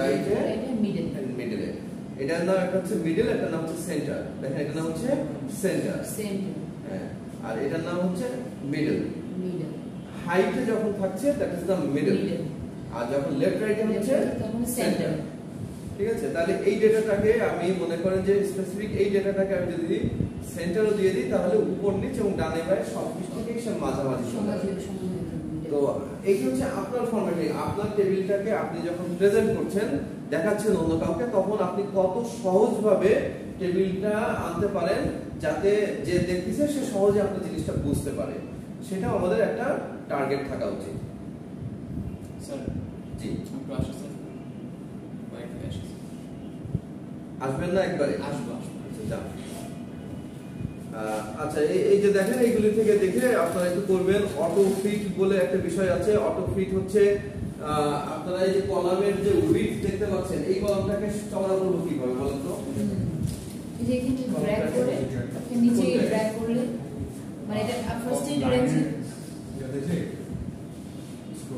রাইটে মিডল মিডলে। এটার নাম একটা হচ্ছে মিডল, এটার নাম হচ্ছে সেন্টার, দেখেন এটার নাম হচ্ছে সেন্টার, হ্যাঁ, আর এটার নাম হচ্ছে মিডল। হাইটে যখন থাকছে দ্যাট ইজ দা মিডল, আর যখন লেফট রাইটে হচ্ছে সেন্টার। ঠিক আছে, তাহলে এই ডেটাটাকে আমি মনে করেন যে স্পেসিফিক এই ডেটাটাকে আমি যদি সেন্টারও দিয়ে দিই তাহলে উপর নিচে এবং ডানে বামে সব কিছু মাঝামাঝি চলে আসবে। তো এই হচ্ছে আপনার ফরম্যাটিং, আপনার টেবিলটাকে আপনি যখন প্রেজেন্ট করছেন দেখাচ্ছেন অন্য কাউকে, তখন আপনি কত সহজভাবে টেবিলটা আনতে পারেন যাতে যে দেখতেছে সে সহজে আপনার জিনিসটা বুঝতে পারে, সেটা আমাদের একটা টার্গেট থাকা উচিত। স্যার জি, একটু আসুন স্যার, বাইরে আসুন। আসবেন না একবারে? আসবো। আচ্ছা, এই যে দেখেন এইগুলি থেকে দেখে আপনারা একটু করবেন। অটো ফিট বলে একটা বিষয় আছে। অটো ফিট হচ্ছে আপনারা এই যে কলামের যে উইডথ দেখতে পাচ্ছেন, এই কলামটাকে চওড়া করব কিভাবে বলেন তো? এই যে এখানে ড্র্যাগ করে নিচে ড্র্যাগ করলে মানে এটা ফার্স্টে ডিরেকশন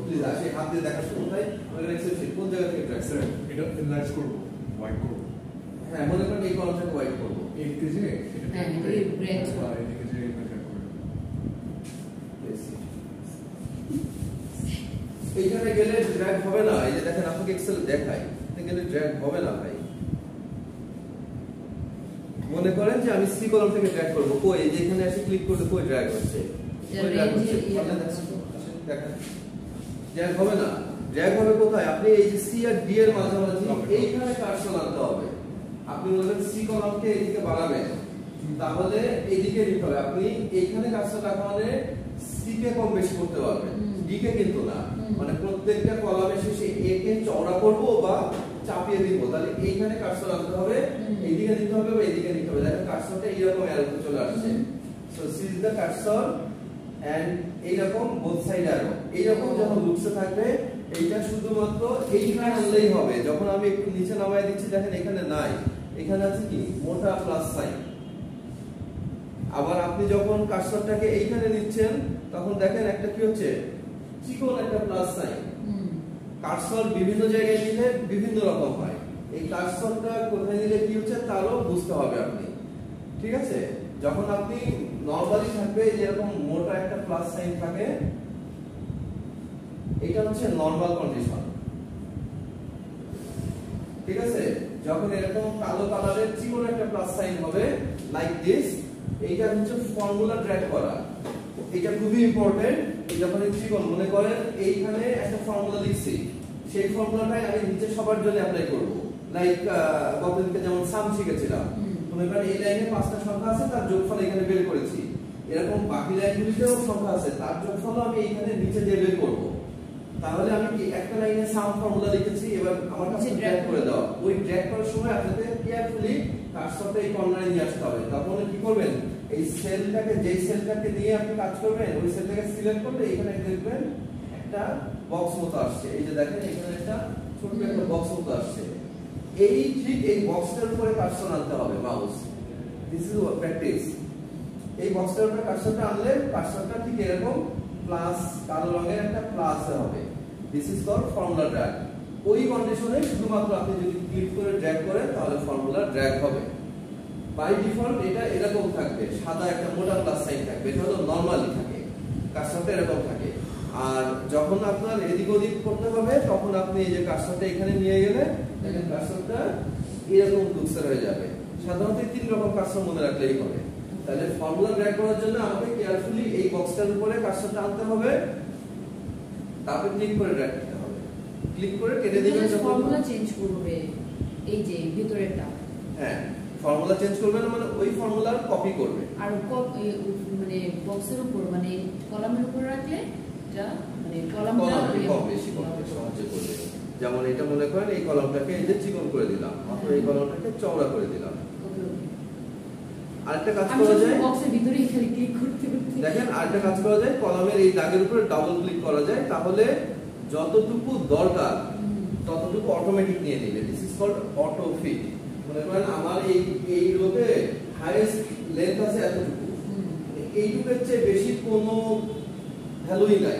প্লিজ আসে হাত দিয়ে দেখার কোথায় রেক্সেল কোন জায়গা থেকে ড্র্যাগ করব? এটা এনলার্জ করব, হোয়াইট করব। হ্যাঁ, মনে করেন এই কলামটাকে হোয়াইট করব, এই যে হ্যাঁ, এই red আর এদিকে যে এটা ড্র্যাগ করব। এইখানে গেলে ড্র্যাগ হবে না। এই যে দেখেন আপনাকে এক্সেল দেখায়, এখানে গেলে ড্র্যাগ হবে না ভাই। মনে করেন যে আমি সি কলাম থেকে ড্র্যাগ করব, কই এই যে এখানে এসে ক্লিক করলে কই ড্র্যাগ হচ্ছে, কই ড্র্যাগ হচ্ছে, দেখেন ড্র্যাগ হবে না। ড্র্যাগ হবে কোথায়? আপনি এই যে সি আর ডি এর মাঝামাঝি এইখানে কার্সর আনতে হবে। আপনি বলবেন সি কলামকে এদিকে বাড়াবেন, তাহলে এইদিকে নিতে হবে। আপনি এইখানে কার্সর রাখা মানে সি কে কম বেশি করতে পারবেন, ডি কে কিন্তু না। মানে প্রত্যেকটা কলামের শেষে এ কে চওড়া করব বা চাপিয়ে দিব, তাহলে এইখানে কার্সর আনতে হবে, এইদিকে নিতে হবে বা এইদিকে নিতে হবে। দেখেন কার্সরটা এইরকম অ্যারোতে চলে আসছে। So see is the cursor and এইরকম বোথ সাইড অ্যারো। এইরকম যখন লুকসে থাকবে, এইটা শুধুমাত্র এইখানে আনলেই হবে। যখন আমি একটু নিচে নামায় দিচ্ছি দেখেন এখানে নাই, এখানে আছে কি মোটা প্লাস সাইন। আবার আপনি যখন কার্সরটাকে এইখানে নিচ্ছেন তখন দেখেন একটা কি হচ্ছে, চিকন একটা প্লাস সাইন। কার্সর বিভিন্ন জায়গায় নিলে বিভিন্ন রকম হয়, এই কার্সরটা কোথায় নিলে কি হচ্ছে তারও বুঝতে হবে আপনি। ঠিক আছে, যখন আপনি নরমালি থাকবে যেরকম মোটা একটা প্লাস সাইন থাকে, এটা হচ্ছে নরমাল কন্ডিশন। ঠিক আছে, যখন এরকম কালো কালারের চিকন একটা প্লাস সাইন হবে লাইক দিস, এইটা হচ্ছে ফর্মুলা ড্র্যাগ করা। এটা খুবই ইম্পর্টেন্ট। যখন চিকন মনে করেন এইখানে একটা ফর্মুলা লিখছি, সেই ফর্মুলাটাই আমি নিচে সবার জন্য অ্যাপ্লাই করব। লাইক গতদিনকে যেমন সাম শিখেছিলাম, মনে করেন এই লাইনে 5টা সংখ্যা আছে, তার যোগফল এখানে বের করেছি। এরকম বাকি লাইনগুলিতেও সংখ্যা আছে, তার যোগফল আমি এইখানে নিচে দিয়ে বের করব। তাহলে আমি কি একটা লাইনে সাম ফর্মুলা লিখেছি, এবার আমার কাছে ড্র্যাগ করে দাও। ওই ড্র্যাগ করার সময় আপনাদের কেয়ারফুলি কার্সরটা এই কর্নারে নিয়ে আসতে হবে। তখন কি করবেন, এই সেলটাকে, যেই সেলটাকে নিয়ে আপনি কাজ করবেন ওই সেলটাকে সিলেক্ট করলে এখানে দেখবেন একটা বক্স মতো আসছে। এই যে দেখেন এখানে একটা ছোট একটা বক্স মতো আসছে। এই ঠিক এই বক্সটার উপরে কার্সর আনতে হবে মাউস। This is practice. এই বক্সটার উপরে কার্সরটা আনলে কার্সরটা ঠিক এরকম প্লাস কালো রঙের একটা প্লাস হবে। This is called formula drag. ওই কন্ডিশনে শুধুমাত্র আপনি যদি ক্লিক করে ড্র্যাগ করেন তাহলে ফর্মুলা ড্র্যাগ হবে। বাই ডিফল্ট এটা এরকম থাকবে, সাদা একটা মোটা প্লাস সাইন থাকবে, এটা হলো নরমালি থাকে, কার্সারটা এরকম থাকে। আর যখন আপনার এদিক ওদিক করতে হবে তখন আপনি এই যে কার্সারটা এখানে নিয়ে গেলে দেখেন কার্সারটা এরকম লুকসার হয়ে যাবে। সাধারণত তিন রকম কার্সার মনে রাখলেই হবে। তাহলে ফর্মুলা ড্র্যাগ করার জন্য আমাকে কেয়ারফুলি এই বক্সটার উপরে কার্সারটা আনতে হবে, তারপর ক্লিক করে ড্র্যাগ করতে হবে। ক্লিক করে কেটে দিবেন। ফর্মুলা চেঞ্জ করবে এই যে ভিতরেরটা, হ্যাঁ ফর্মুলা চেঞ্জ করবে না মানে ওই ফর্মুলার কপি করবে। আর মানে বক্সের উপর মানে কলামের উপর রাখলে এটা মানে কলামটা কম বেশি করতে সাহায্য করবে। যেমন এটা মনে করেন এই কলামটাকে এই যে চিকন করে দিলাম, অথবা এই কলামটাকে চওড়া করে দিলাম। আরেকটা কাজ করা যায়, বক্সের ভিতরেই খালি ক্লিক করতে করতে দেখেন আরেকটা কাজ করা যায়, কলামের এই দাগের উপরে ডাবল ক্লিক করা যায়, তাহলে যতটুকু দরকার ততটুকু অটোমেটিক নিয়ে নেবে। This is called auto fit. মনে করেন আমার এই রোতে হাইয়েস্ট লেন্থ আছে এতটুকু, এইটুকুর চেয়ে বেশি কোনো ভ্যালুই নাই,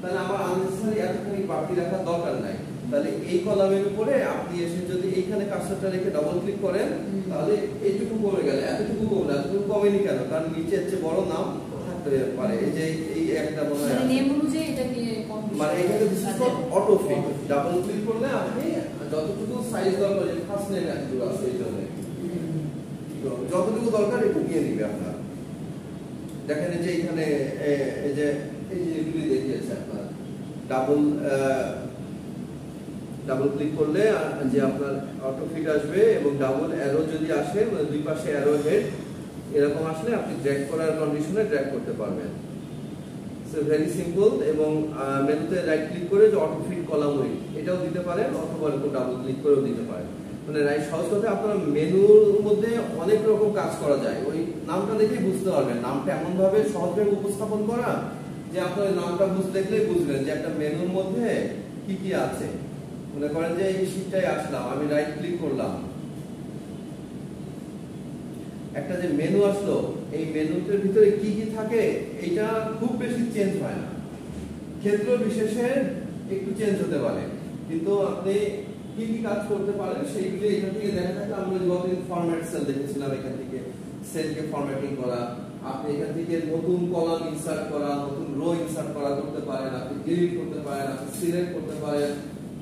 তাহলে আমার আননেসেসারি এতখানি বাড়তি রাখার দরকার নাই। তাহলে এই কলামের উপরে আপনি এসে যদি এইখানে কার্সারটা রেখে ডাবল ক্লিক করেন তাহলে এইটুকু কমে গেলে এতটুকু কমে, এতটুকু কমেনি কেন? কারণ নিচের চেয়ে বড় নাম থাকতে পারে। এই যে এই একটা মনে হয় মানে নেম অনুযায়ী এটাকে মানে এখানে this is called auto fit. Double click করলে আপনি যতটুকু সাইজ দরকার, যে ফার্স্ট নেম এতটুকু আছে এই জন্য যতটুকু দরকার একটু নিয়ে নিবে আপনার। দেখেন এই যে এখানে এই যে এগুলি দেখিয়েছে আপনার ডাবল ক্লিক করলে যে আপনার অটো ফিট আসবে এবং ডাবল অ্যারো যদি আসে মানে দুই পাশে অ্যারো হেড এরকম আসলে আপনি ড্র্যাগ করার কন্ডিশনে ড্র্যাগ করতে পারবেন। So very simple. এবং মেনুতে রাইট ক্লিক করে যে অটো ফিট কলাম উইড এটাও দিতে পারেন, অথবা এরকম ডাবল ক্লিক করেও দিতে পারেন। মানে রাইট সহজ কথা, আপনার মেনুর মধ্যে অনেক রকম কাজ করা যায়। ওই নামটা দেখেই বুঝতে পারবেন, নামটা এমন ভাবে সহজভাবে উপস্থাপন করা যে আপনার নামটা দেখলেই বুঝবেন যে একটা মেনুর মধ্যে কি কি আছে। মনে করেন যে এই শীটটায় আসলাম, আমি রাইট ক্লিক করলাম, একটা যে মেনু আসলো, এই মেনুটার ভিতরে কি কি থাকে এটা খুব বেশি চেঞ্জ হয় না, ক্ষেত্র বিশেষে একটু চেঞ্জ হতে পারে, কিন্তু আপনি কি কি কাজ করতে পারেন সেইগুলো এখান থেকে দেখা থাকে। আমরা যতদিন ফরম্যাট সেল দেখেছিলাম, এখান থেকে সেলকে ফরম্যাটিং করা, আপনি এখান থেকে নতুন কলাম ইনসার্ট করা, নতুন রো ইনসার্ট করা করতে পারেন, আপনি ডিলিট করতে পারেন, আপনি সিলেক্ট করতে পারেন,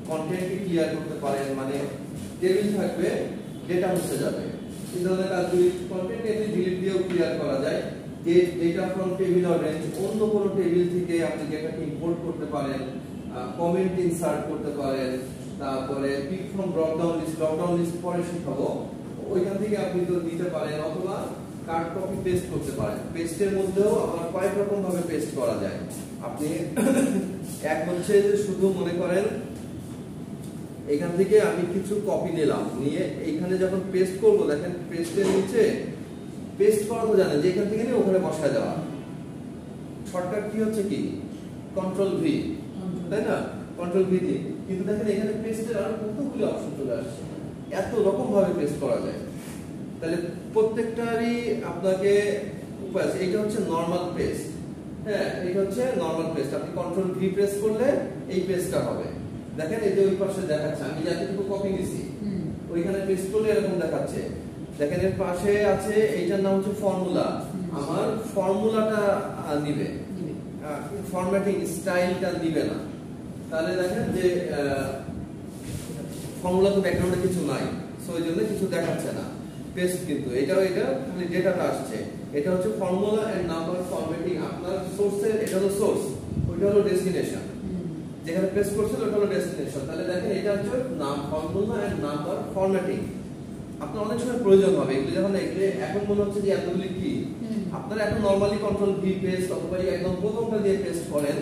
কন্টেন্টকে ক্লিয়ার করতে পারেন, মানে টেবিল থাকবে ডেটা মুছে যাবে, এই ধরনের কাজগুলি কন্টেন্ট এতে ডিলিট দিয়েও ক্লিয়ার করা যায়। যে data from table or range, অন্য কোনো টেবিল থেকে আপনি ডেটাকে ইম্পোর্ট করতে পারেন, কমেন্ট ইনসার্ট করতে পারেন, তারপরে পিক ফ্রম ড্রপডাউন লিস্ট পরে শিখাবো, ওইখান থেকে আপনি তো দিতে পারেন, অথবা কাট কপি পেস্ট করতে পারেন। পেস্টের মধ্যেও আবার কয়েক রকম ভাবে পেস্ট করা যায়। আপনি এক হচ্ছে যে শুধু মনে করেন এখান থেকে আমি কিছু কপি নিলাম, নিয়ে এইখানে যখন পেস্ট করব, দেখেন পেস্টের নিচে পেস্ট করা তো জানেন যে এখান থেকে নিয়ে ওখানে বসায় দেওয়া, শর্টকাট কি হচ্ছে কি কন্ট্রোল ভি, তাই না? কন্ট্রোল ভি দিয়ে, কিন্তু দেখেন এখানে পেস্টের আরো কতগুলো অপশন চলে আসছে, এত রকম ভাবে পেস্ট করা যায়। তাহলে প্রত্যেকটারই আপনাকে উপায় আছে। এটা হচ্ছে নরমাল পেস্ট, হ্যাঁ এটা হচ্ছে নরমাল পেস্ট। আপনি কন্ট্রোল ভি প্রেস করলে এই পেস্টটা হবে। দেখেন এই যে ওই পাশে দেখাচ্ছে, আমি যতটুকু কপি নিছি ওইখানে পেস্ট করলে এরকম দেখাচ্ছে। দেখেন এর পাশে আছে, এইটার নাম হচ্ছে ফর্মুলা, আমার ফর্মুলাটা নিবে, ফরম্যাটিং স্টাইলটা নিবে না। তাহলে দেখেন যে ফর্মুলা তো ব্যাকগ্রাউন্ডে কিছু নাই, সো এই জন্য কিছু দেখাচ্ছে না পেস্ট, কিন্তু এটা খালি ডেটাটা আসছে। এটা হচ্ছে ফর্মুলা এন্ড নাম্বার ফরম্যাটিং। আপনার সোর্সের এটা হলো সোর্স, ওইটা হলো ডেস্টিনেশন, যেখানে পেস্ট করছেন ওটা হলো ডেস্টিনেশন। তাহলে দেখেন এটা হচ্ছে নাম ফর্মুলা এন্ড নাম্বার ফরম্যাটিং। আপনার অনেক সময় প্রয়োজন হবে এগুলো, যখন এগুলো এখন মনে হচ্ছে যে এতগুলি কি, আপনারা এখন নরমালি কন্ট্রোল ভি পেস্ট অথবা একদম প্রথমটা দিয়ে পেস্ট করেন,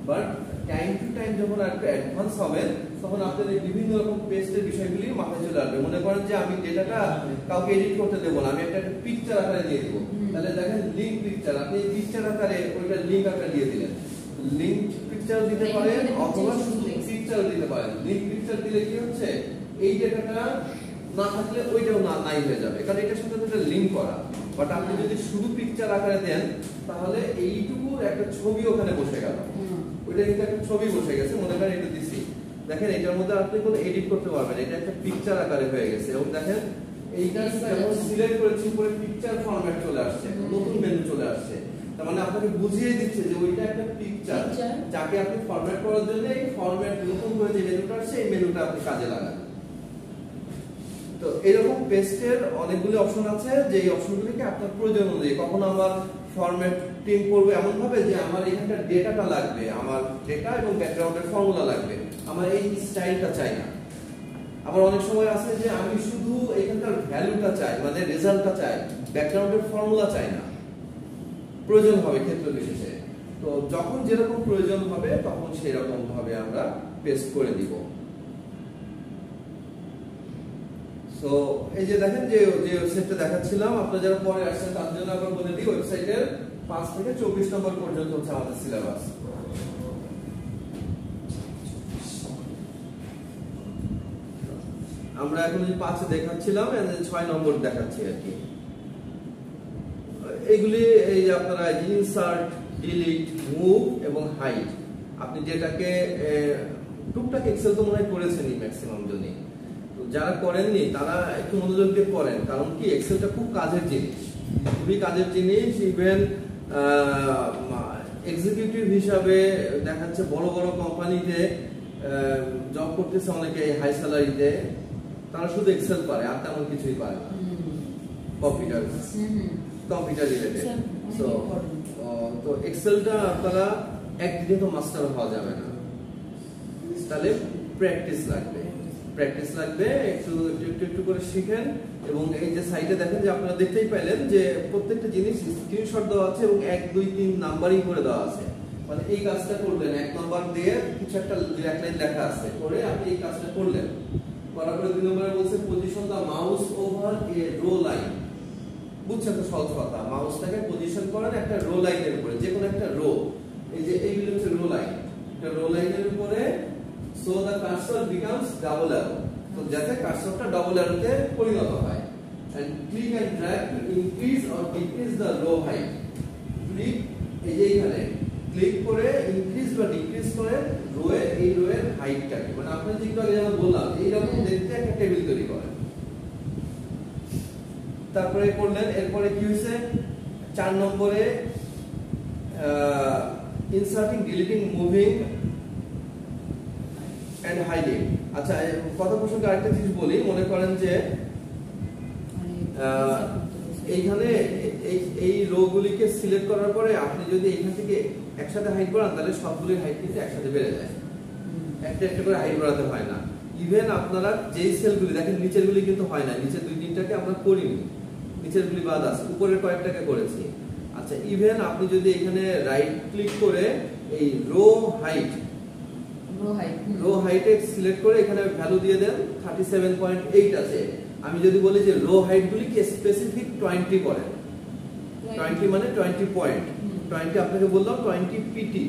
বাট টাইম টু টাইম যখন একটু অ্যাডভান্স হবেন তখন আপনাদের বিভিন্ন রকম পেস্টের বিষয়গুলি মাথায় চলে আসবে। মনে করেন যে আমি ডেটাটা কাউকে এডিট করতে দেবো না, আমি একটা পিকচার আকারে দিয়ে দেবো, তাহলে দেখেন লিঙ্ক পিকচার, আপনি পিকচার আকারে ওইটা লিঙ্ক আকারে দিয়ে দিলেন, লিঙ্ক পিকচার দিতে পারেন অথবা শুধু পিকচার দিতে পারেন। লিঙ্ক পিকচার দিলে কি হচ্ছে, এই ডেটাটা না থাকলে ওইটাও নাই হয়ে যাবে, কারণ এটার সাথে একটা লিঙ্ক করা। বাট আপনি যদি শুধু পিকচার আকারে দেন তাহলে এইটুকুর একটা ছবি ওখানে বসে গেল, ওইটা কিন্তু একটা ছবি বসে গেছে। মনে করেন এটা দিছি, দেখেন এটার মধ্যে আপনি কোনো এডিট করতে পারবেন, এটা একটা পিকচার আকারে হয়ে গেছে। এবং দেখেন এইটা যখন সিলেক্ট করেছি উপরে পিকচার ফরম্যাট চলে আসছে, নতুন মেনু চলে আসছে। তার মানে আপনাকে বুঝিয়ে দিচ্ছে যে ওইটা একটা পিকচার যাকে আপনি ফরম্যাট করার জন্য এই ফরম্যাট নতুন করে যে মেনুটা আসছে এই মেনুটা আপনি কাজে লাগান। তো এরকম পেস্টের অনেকগুলো অপশন আছে, যে এই অপশনগুলিকে আপনার প্রয়োজন অনুযায়ী, কখনো আমার ফরম্যাটিং করব এমন ভাবে যে আমার এখানকার ডেটাটা লাগবে, আমার ডেটা এবং ব্যাকগ্রাউন্ডের ফর্মুলা লাগবে, আমার এই স্টাইলটা চাই না। আবার অনেক সময় আছে যে আমি শুধু এখানকার ভ্যালুটা চাই, মানে রেজাল্টটা চাই, ব্যাকগ্রাউন্ডের ফর্মুলা চাই না, প্রয়োজন হবে ক্ষেত্র বিশেষে। তো যখন যেরকম প্রয়োজন হবে তখন সেই রকম ভাবে আমরা পেস্ট করে দিব। সো এই যে দেখেন যে ওয়েবসাইটটা দেখাচ্ছিলাম, আপনারা যারা পরে আসছেন তার জন্য আবার বলে দিই, ওয়েবসাইটের 5 থেকে 24 নম্বর পর্যন্ত হচ্ছে আমাদের সিলেবাস। আমরা এখন যে 5 দেখাচ্ছিলাম, 6 নম্বর দেখাচ্ছি আর কি। এগুলি এই যে আপনারা ইনসার্ট, ডিলিট, মুভ এবং হাইড, আপনি যেটাকে টুকটাক এক্সেল তো মনে হয় করেছেনই ম্যাক্সিমাম জনই। তো যারা করেননি তারা একটু মনোযোগ দিয়ে করেন, কারণ কি এক্সেলটা খুব কাজের জিনিস, খুবই কাজের জিনিস। ইভেন এক্সিকিউটিভ হিসাবে দেখাচ্ছে বড় বড় কোম্পানিতে জব করতেছে অনেকে হাই স্যালারিতে, তারা শুধু এক্সেল পারে আর তেমন কিছুই পারে না, কম্পিউটার রিলেটেড। তো এক্সেলটা আপনারা একদিনে তো মাস্টার হওয়া যাবে না, তাহলে প্র্যাকটিস লাগবে, একটু করে শিখেন। এবং এই যে সাইটে দেখেন যে আপনারা দেখতেই পাইলেন যে প্রত্যেকটা জিনিস স্ক্রিনশট দেওয়া আছে এবং 1 2 3 নাম্বারিং করে দেওয়া আছে। মানে এই কাজটা করলেন 1 নাম্বার দিয়ে কিছু একটা এক লাইন লেখা আছে, করে আপনি এই কাজটা করলেন, করার পরে 2 নম্বরে বলছে position the mouse over a row line. বুঝছেন তো সহজ কথা, মাউসটাকে পজিশন করেন একটা রো লাইনের উপরে, যে কোনো একটা রো, এই যে এইগুলো হচ্ছে রো লাইন, একটা রো লাইনের উপরে so the cursor becomes double arrow, তো যাতে কার্সরটা ডাবল অ্যারোতে পরিণত হয়। and click and drag to increase or decrease the row height, click এই যে এখানে ক্লিক করে ইনক্রিজ বা ডিক্রিজ করে রোয়ে এই রোয়ের হাইটটাকে, মানে আপনি যেটা আগে যেমন বললাম এইরকম দেখতে একটা টেবিল তৈরি করেন। তারপরে করলেন, এরপরে কি হয়েছে 4 নম্বরে inserting, deleting, moving and hiding. আচ্ছা কথা প্রসঙ্গে আরেকটা জিনিস বলি, মনে করেন যে এইখানে এই রো গুলিকে সিলেক্ট করার পরে আপনি যদি এইখান থেকে একসাথে হাইট বাড়ান তাহলে সবগুলির হাইট কিন্তু একসাথে বেড়ে যায়, একটা একটা করে হাইট বাড়াতে হয় না। ইভেন আপনারা যেই সেলগুলি দেখেন নিচের গুলি কিন্তু হয় না, নিচের 2-3টাকে আমরা করিনি, নিচের গুলি বাদ আছে, উপরের কয়েকটাকে করেছি। আচ্ছা ইভেন আপনি যদি এখানে রাইট ক্লিক করে এই রো হাইটে সিলেক্ট করে এখানে ভ্যালু দিয়ে দেন 37.8 আছে, আমি যদি বলি যে রো হাইট গুলিকে স্পেসিফিক 20 করেন, 20 মানে 20 পয়েন্ট, 20 আপনাকে বললাম 20 পিটি,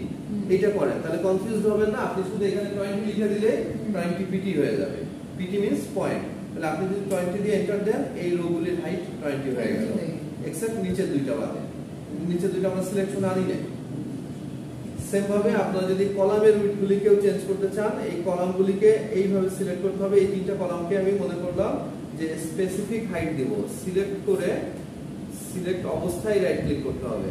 এটা করেন, তাহলে কনফিউজড হবেন না। আপনি শুধু এখানে 20 লিখে দিলে 20 পিটি হয়ে যাবে, পিটি মিন্স পয়েন্ট। তাহলে আপনি যদি 20 দিয়ে এন্টার দেন এই রো গুলির হাইট 20 হয়ে গেল, এক্সেপ্ট নিচে দুইটা বাদে, নিচে দুইটা আমরা সিলেকশন আনি নাই। সেম ভাবে আপনারা যদি কলামের উইডথগুলিকেও চেঞ্জ করতে চান, এই কলামগুলিকে এইভাবে সিলেক্ট করতে হবে। এই 3টা কলামকে আমি মনে করলাম যে স্পেসিফিক হাইট দেব, সিলেক্ট করে সিলেক্ট অবস্থায় রাইট ক্লিক করতে হবে,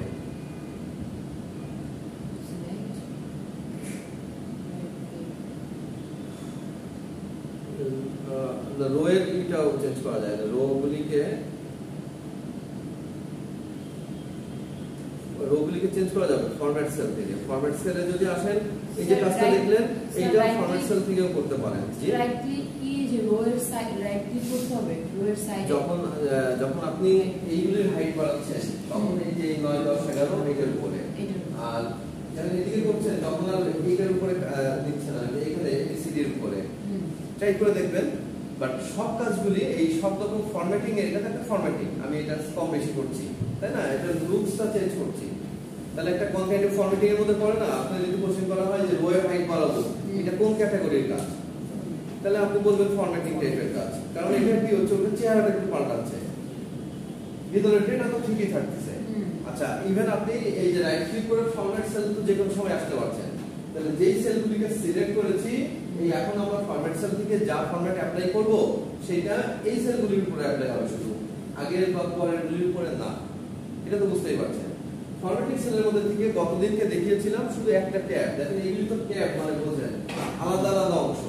রো এর এটাও চেঞ্জ করা যায়, রো গুলিকে চেঞ্জ করা যাবে ফরম্যাট সেল থেকে। ফরম্যাট সেলে যদি আসেন এই যে কাজটা দেখলেন এইটা ফরম্যাট সেল থেকেও করতে পারেন। জি রাইট ক্লিক কি যে রো এর সাইড রাইট ক্লিক করতে হবে, রো এর সাইড যখন আপনি এইগুলির হাইট বাড়াচ্ছেন তখন এই যে 9 10 11 এটার উপরে, আর যখন এদিকে করছেন তখন আর এইটার উপরে দিচ্ছেন না, এখানে এবিসিডি এর উপরে ট্রাই করে দেখবেন। বাট সব কাজগুলি এই সব রকম ফরম্যাটিং এর, এটা একটা ফরম্যাটিং, আমি এটা কম বেশি করছি তাই না, এটা লুকসটা চেঞ্জ করছি, তাহলে একটা কনকাইটিভ ফরম্যাটিং এর মধ্যে পড়ে না। আপনি যদি কোশ্চেন করা হয় যে রো এর হাইট বাড়াবো, এটা কোন ক্যাটাগরির কাজ, তাহলে আপনি বলবেন ফরম্যাটিং টাইপের কাজ, কারণ এটা কি হচ্ছে ওটা চেহারাটা একটু পাল্টাচ্ছে, ভিতরের ডেটা তো ঠিকই থাকতেছে। আচ্ছা ইভেন আপনি এই যে রাইট ক্লিক করে ফরম্যাট সেল তো যে কোনো সময় আসতে পারছেন, তাহলে যেই সেলগুলিকে সিলেক্ট করেছি এই এখন আমরা ফরম্যাট সেল থেকে যা ফরম্যাট অ্যাপ্লাই করব সেটা এই সেলগুলির উপরে অ্যাপ্লাই হবে শুধু আগের বা পরের গুলির উপরে না। এটা তো বুঝতেই পারছেন। ফরম্যাটিং সেলের মধ্যে থেকে গতদিনকে দেখিয়েছিলাম শুধু একটা ট্যাব, দেখেন এইগুলি তো ট্যাব মানে বোঝেন আলাদা আলাদা অংশ,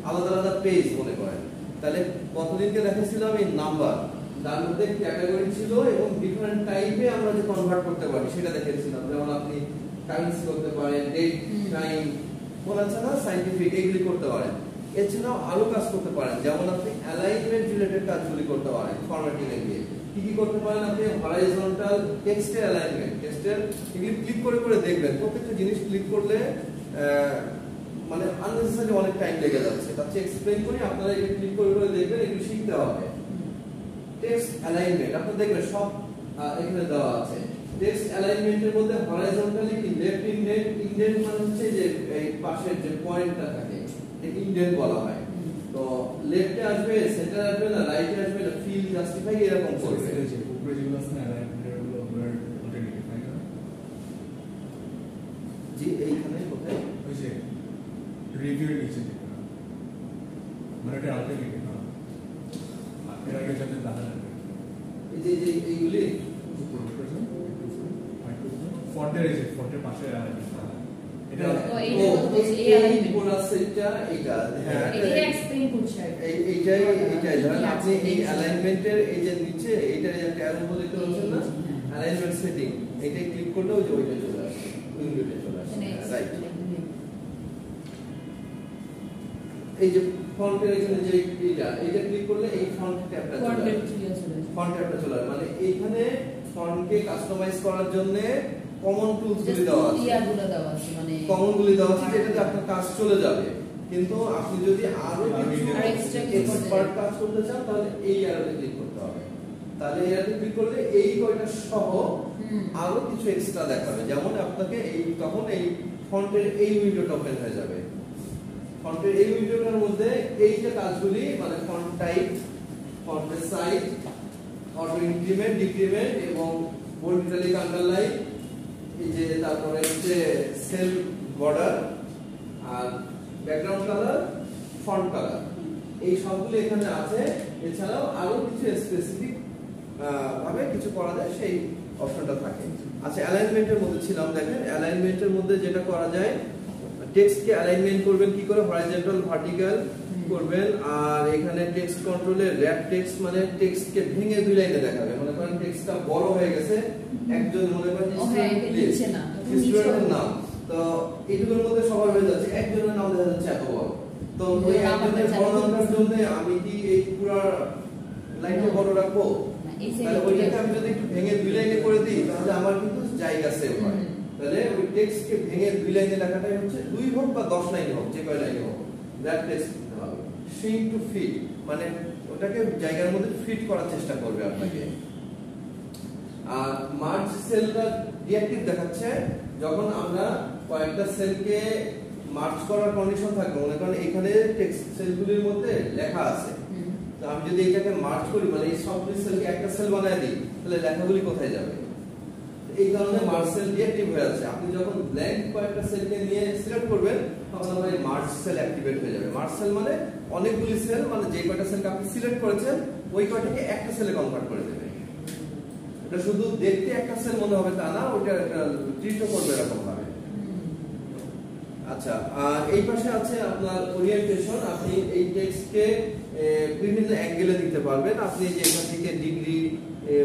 আলাদা আলাদা পেজ মনে করেন। তাহলে গতদিনকে দেখাচ্ছিলাম এই নাম্বার, তার মধ্যে ক্যাটাগরি ছিল এবং ডিফারেন্ট টাইপে আমরা যে কনভার্ট করতে পারি সেটা দেখিয়েছিলাম। যেমন আপনি কারেন্সি করতে পারেন, ডেট, টাইম, বলা আছে না সাইন্টিফিক, এইগুলি করতে পারেন। এছাড়াও আরো কাজ করতে পারেন, যেমন আপনি অ্যালাইনমেন্ট রিলেটেড কাজগুলি করতে পারেন ফরম্যাটিং এ গিয়ে। কি কি করতে পারেন আপনি? হরাইজন্টাল টেক্সটের অ্যালাইনমেন্ট, টেক্সটের এগুলি ক্লিক করে করে দেখবেন। প্রত্যেকটা জিনিস ক্লিক করলে মানে আননেসেসারি অনেক টাইম লেগে যাচ্ছে। তার চেয়ে এক্সপ্লেইন করি, আপনারা এটা ক্লিক করে করে দেখবেন, এগুলো শিখতে হবে। টেক্সট অ্যালাইনমেন্ট আপনারা দেখবেন সব এখানে দেওয়া আছে। টেক্সট অ্যালাইনমেন্টের মধ্যে হরাইজন্টালি লেফট ইনডেন্ট, ইনডেন্ট মানে হচ্ছে যে এই পাশের যে পয়েন্টটা থাকে এটাকে ইনডেন্ট বলা হয়। তো লেফটে আসবে, সেন্টার আসবে না, রাইটে আসবে না, ফিল জাস্টিফাই এরকম করবে। উপরে যেগুলো আছে না অ্যালাইনমেন্টের গুলো আমরা ওটা ডিফাইন করা। জি এইখানে কোথায়? ওই যে রিভিউর নিচে যেটা মানে এটা অল্টারনেটিভ না, এর আগে যাতে দেখা যাবে এই যে এইগুলি ফন্টের এই যে ফন্টের পাশে এটা ও এইটা তো বলছি এই alignment। পুরো সেটটা এটা হ্যাঁ এটা এক্সপ্লেইন করছে আর কি। এইটাই ধরেন আপনি এই অ্যালাইনমেন্টের এই যে নিচে এইটার একটা অ্যারো বলে দেখতে পাচ্ছেন না, অ্যালাইনমেন্ট সেটিং, এইটাই ক্লিক করলে ওই যে ওইটা চলে আসবে, উইন্ডোতে চলে আসবে। রাইট, এই যে ফন্টের এখানে যে এইটা ক্লিক করলে এই ফন্ট ট্যাবটা চলে আসবে, ফন্ট ট্যাবটা চলে আসবে। মানে এইখানে ফন্টকে কাস্টমাইজ করার জন্য কমন টুলস গুলি দেওয়া আছে, ইয়াগুলো দেওয়া আছে, মানে কমন গুলি দেওয়া আছে যেটাতে আপনার কাজ চলে যাবে। কিন্তু আপনি যদি আরো কিছু এক্সপার্ট কাজ করতে চান তাহলে এই অ্যারোতে ক্লিক করতে হবে। তাহলে এই অ্যারোতে ক্লিক করলে এই কয়টা সহ আরো কিছু এক্সট্রা দেখাবে। যেমন আপনাকে এই তখন এই ফন্টের এই উইন্ডোটা ওপেন হয়ে যাবে। ফন্টের এই উইন্ডোটার মধ্যে এই যে কাজগুলি মানে ফন্ট টাইপ, ফন্টের সাইজ, অটো ইনক্রিমেন্ট, ডিক্রিমেন্ট এবং বোল্ড, ইটালিক, আন্ডারলাইন, এই যে তারপরে হচ্ছে সেল বর্ডার আর ব্যাকগ্রাউন্ড কালার, ফন্ট কালার, এই সবগুলো এখানে আছে। এছাড়াও আরো কিছু স্পেসিফিক ভাবে কিছু করা যায় সেই অপশনটা থাকে। আচ্ছা, অ্যালাইনমেন্টের মধ্যে ছিলাম। দেখেন অ্যালাইনমেন্টের মধ্যে যেটা করা যায়, টেক্সটকে অ্যালাইনমেন্ট করবেন কি করে, হরাইজন্টাল, ভার্টিক্যাল করবেন। আর এখানে টেক্সট কন্ট্রোলে র‍্যাপ টেক্সট মানে টেক্সটকে ভেঙে দুই লাইনে দেখাবে। মনে করেন টেক্সটটা বড় হয়ে গেছে, একজন মনে করেন স্টুডেন্টের নাম, তো এইটুকুর মধ্যে সবার হয়ে যাচ্ছে, একজনের নাম দেখা যাচ্ছে এত বড়। তো ওই একজনের বড় নামটার জন্য আমি কি এই পুরো লাইনটা বড় রাখবো? তাহলে ওইটাকে আমি যদি একটু ভেঙে দুই লাইনে করে দিই তাহলে আমার কিন্তু জায়গা সেভ হয়। তাহলে ওই টেক্সটকে ভেঙে দুই লাইনে লেখাটাই হচ্ছে 2 হোক বা 10 লাইন হোক, যে কয় লাইন হোক, দ্যাট টেক্সট দিতে হবে। shrink to fit মানে ওটাকে জায়গার মধ্যে ফিট করার চেষ্টা করবে আপনাকে। আর মার্জ সেলটা ডিঅ্যাক্টিভ দেখাচ্ছে যখন আমরা কয়েকটা সেলকে মার্জ করার কন্ডিশন থাকবে। মনে করেন এখানে টেক্সট সেলগুলির মধ্যে লেখা আছে, তো আমি যদি এটাকে মার্জ করি মানে এই সবগুলি সেলকে একটা সেল বানায় দিই তাহলে লেখাগুলি কোথায় যাবে? এই কারণে মার্জ সেল ডিঅ্যাক্টিভ হয়ে আছে। আপনি যখন ব্ল্যাঙ্ক কয়েকটা সেলকে নিয়ে সিলেক্ট করবেন তখন আপনার এই মার্জ সেল অ্যাক্টিভেট হয়ে যাবে। মার্জ সেল মানে অনেকগুলি সেল, মানে যে কয়টা সেলকে আপনি সিলেক্ট করেছেন ওই কয়টাকে একটা সেলে কনভার্ট করে দেবে। এটা শুধু দেখতে একটা সেল মনে হবে তা না, ওটা একটা ট্রিটও করবে এরকম ভাবে। আচ্ছা, আর এই পাশে আছে আপনার ওরিয়েন্টেশন। আপনি এই টেক্সটকে বিভিন্ন অ্যাঙ্গেলে দিতে পারবেন। আপনি যে এখান থেকে ডিগ্রি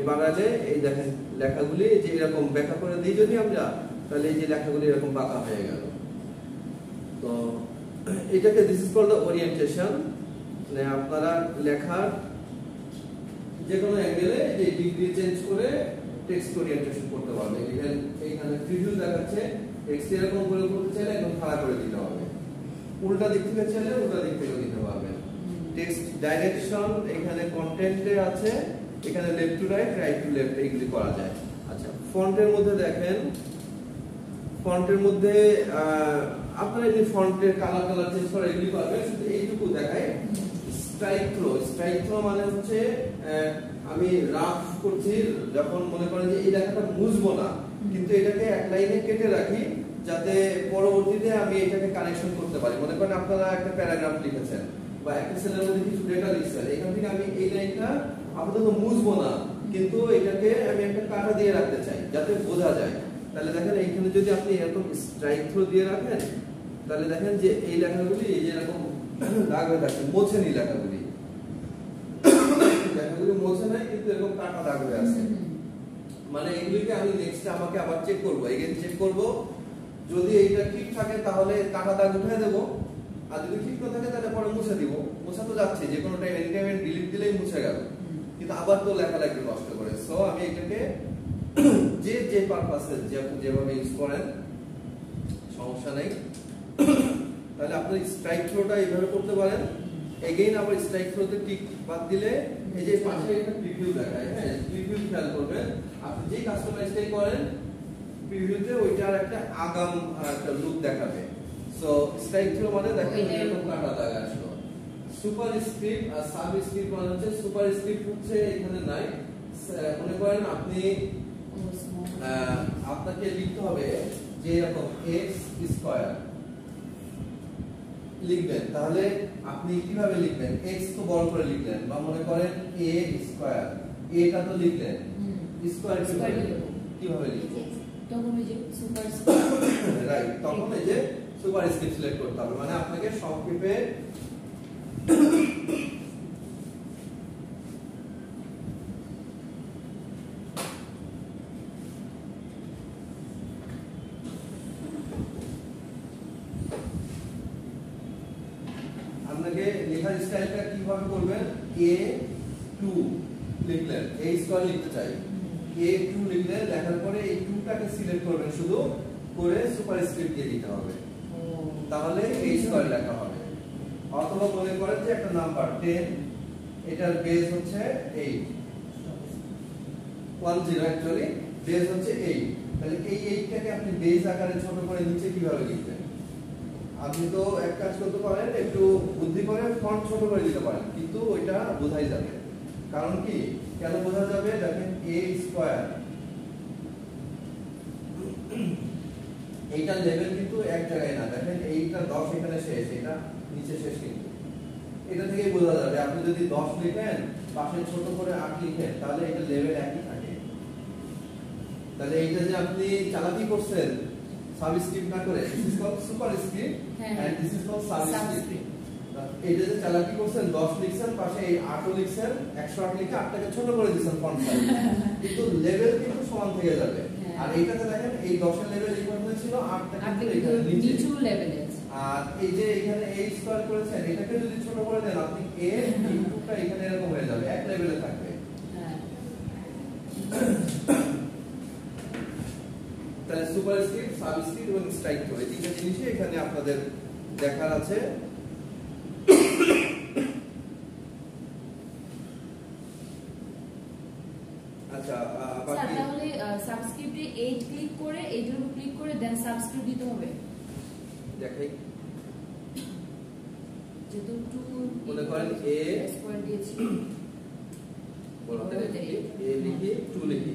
বাড়ালে এই দেখেন লেখাগুলি যে এরকম ব্যাখ্যা করে দিই যদি আমরা, তাহলে এই যে লেখাগুলি এরকম বাঁকা হয়ে গেল। তো এটাকে this is called the orientation. মানে আপনারা লেখার যে কোনো অ্যাঙ্গেলে যে ডিগ্রি চেঞ্জ করে টেক্সট ওরিয়েন্টেশন করতে পারবেন। এইখানে প্রিভিউ দেখাচ্ছে, টেক্সট এরকম করে করতে চাইলে একদম খাড়া করে দিতে হবে, উল্টা দিক থেকে চাইলে উল্টা দিক থেকে দিতে পারবেন। টেক্সট ডাইরেকশন এখানে কন্টেন্টে আছে, এখানে left to right, right to left এইগুলি করা যায়। আচ্ছা, ফন্টের মধ্যে দেখেন, ফন্টের মধ্যে আপনারা এই ফন্টের কালার চেঞ্জ করা এগুলি পারবেন। শুধু এইটুকু দেখায় স্ট্রাইক থ্রো। স্ট্রাইক থ্রো মানে হচ্ছে আমি রাফ করছি, যখন মনে করেন যে এই লেখাটা মুছবো না কিন্তু এটাকে এক লাইনে কেটে রাখি, যাতে পরবর্তীতে আমি এটাকে কানেকশন করতে পারি। মনে করেন আপনারা একটা প্যারাগ্রাফ লিখেছেন বা একটা সেলের মধ্যে কিছু ডেটা লিখছেন, এখান থেকে আমি এই লাইনটা আপাতত মুছবো না, কিন্তু এটাকে আমি একটা কাটা দিয়ে রাখতে চাই যাতে বোঝা যায়। তাহলে দেখেন এইখানে যদি আপনি এরকম স্ট্রাইক থ্রো দিয়ে রাখেন, তাহলে দেখেন যে এই লেখাগুলি এই যে এরকম দাগ হয়ে থাকছে, মোছেনি লেখাগুলি, লেখাগুলি মোছে নাই কিন্তু এরকম কাটা দাগ হয়ে আছে। মানে এগুলিকে আমি নেক্সট আমাকে আবার চেক করব, এগেইন চেক করব, যদি এইটা ঠিক থাকে তাহলে কাটা দাগ উঠিয়ে দেব, আর যদি ঠিক না থাকে তাহলে পরে মুছে দিব। মুছা তো যাচ্ছে, যে কোনো টাইম এনি টাইম ডিলিট দিলেই মুছে গেল, কিন্তু আবার তো লেখা লাগবে কষ্ট করে। সো আমি এটাকে যে যে পারপাসে যেভাবে ইউজ করেন সমস্যা নেই। তাহলে আপনি স্ট্রাইক থ্রোটা এইভাবে করতে পারেন। এগেইন আবার স্ট্রাইক থ্রোতে টিক বাদ দিলে এই যে পাশে একটা প্রিভিউ দেখায়, হ্যাঁ প্রিভিউ খেয়াল করবেন। আপনি যেই কাস্টমাইজটাই করেন প্রিভিউতে ওইটার একটা আগাম একটা লুক দেখাবে। সো স্ট্রাইক থ্রো মানে দেখেন এরকম কাটা দাগ আসলো। সুপার স্ক্রিপ্ট আর সাব স্ক্রিপ্ট মানে হচ্ছে, সুপার স্ক্রিপ্ট হচ্ছে এখানে নাই। মনে করেন আপনি আপনাকে লিখতে হবে যে এরকম x স্কয়ার লিখবেন, তাহলে আপনি কিভাবে লিখবেন? x তো বড় করে লিখলেন, বা মনে করেন a স্কয়ার, এটা তো লিখলেন, স্কয়ার কিভাবে লিখবেন? তখন ওই যে সুপার স্ক্রিপ্ট, রাইট, তখন এই যে সুপার স্ক্রিপ্ট সিলেক্ট করতে হবে। মানে আপনাকে সংক্ষেপে আপনাকে লেখার স্টাইলটা কিভাবে করবেন? a2 লিখলেন, a স্কয়ার লিখতে চাই, a2 লিখলেন, লেখার পরে এই 2টাকে সিলেক্ট করবেন শুধু, করে সুপার স্ক্রিপ্ট দিয়ে দিতে হবে, তাহলে a স্কয়ার লেখা হবে। অথবা মনে করেন যে একটা নাম্বার 10, এটার বেস হচ্ছে 8, 10 অ্যাকচুয়ালি বেস হচ্ছে 8, তাহলে এই 8টাকে আপনি বেস আকারে ছোট করে নিচে কিভাবে লিখবেন? আপনি তো এক কাজ করতে পারেন, একটু বুদ্ধি করে ফন্ট ছোট করে দিতে পারেন, কিন্তু ওইটা বোঝাই যাবে। কারণ কি, কেন বোঝা যাবে? দেখেন a স্কয়ার, এইটা লেভেল কিন্তু এক জায়গায় না, দেখেন এইটা 10 এখানে শেষ, এটা নিচে শেষ, কিন্তু এটা থেকেই বোঝা যাবে। আপনি যদি 10 লিখেন, পাশে ছোট করে 8 লিখেন, তাহলে এটা লেভেল একই থাকে। তাহলে এইটা যে আপনি চালাকি করছেন সাবস্ক্রিপ্ট না করে, this is called superscript and this is called subscript. এইটা যে চালাকি করছেন, 10 লিখছেন, পাশে এই 8 লিখছেন, 108 লিখে 8টাকে ছোট করে দিয়েছেন ফন্ট সাইজ, কিন্তু লেভেল কিন্তু সমান থেকে যাবে। আর এইটাতে দেখেন এই 10 এর লেভেল এখানে ছিল, 8টা কিন্তু এখানে নিচু লেভেলে আছে। আর এই যে এখানে a স্কয়ার করেছেন, এটাকে যদি ছোট করে দেন আপনি a ইনপুটটা এখানে এরকম হয়ে যাবে, এক লেভেলে থাকবে। তাহলে সুপার স্ক্রিপ্ট, সাবস্ক্রিপ্ট এবং স্ট্রাইক থ্রো, এই তিনটা জিনিসই এখানে আপনাদের দেখার আছে। আচ্ছা, বাকি তাহলে সাবস্ক্রিপ্টে 8 ক্লিক করে, এইটার উপর ক্লিক করে দেন সাবস্ক্রিপ্ট দিতে হবে। দেখাই, যেহেতু 2 মনে করেন a স্কয়ার দিয়েছি, বলতে a লিখি, 2 লিখি,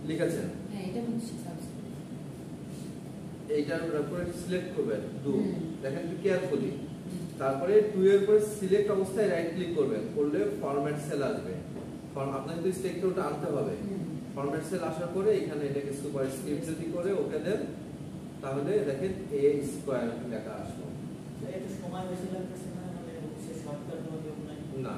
লিখেছেন, হ্যাঁ এটা হচ্ছে সাবস্ক্রিপ্ট। এইটার উপরে সিলেক্ট করবেন 2, দেখেন একটু কেয়ারফুলি, তারপরে 2 এর উপরে সিলেক্ট অবস্থায় রাইট ক্লিক করবেন, করলে ফরম্যাট সেল আসবে। আপনাকে তো স্ট্রাইক থ্রোটা আনতে হবে। ফরম্যাট সেল আসার পরে এখানে এটাকে সুপার স্ক্রিপ্ট যদি করে ওকে দেন, তাহলে দেখেন a স্কয়ার লেখা আসলো। একটু সময় বেশি লাগতেছে না, মানে সে শর্টকাট হবে না,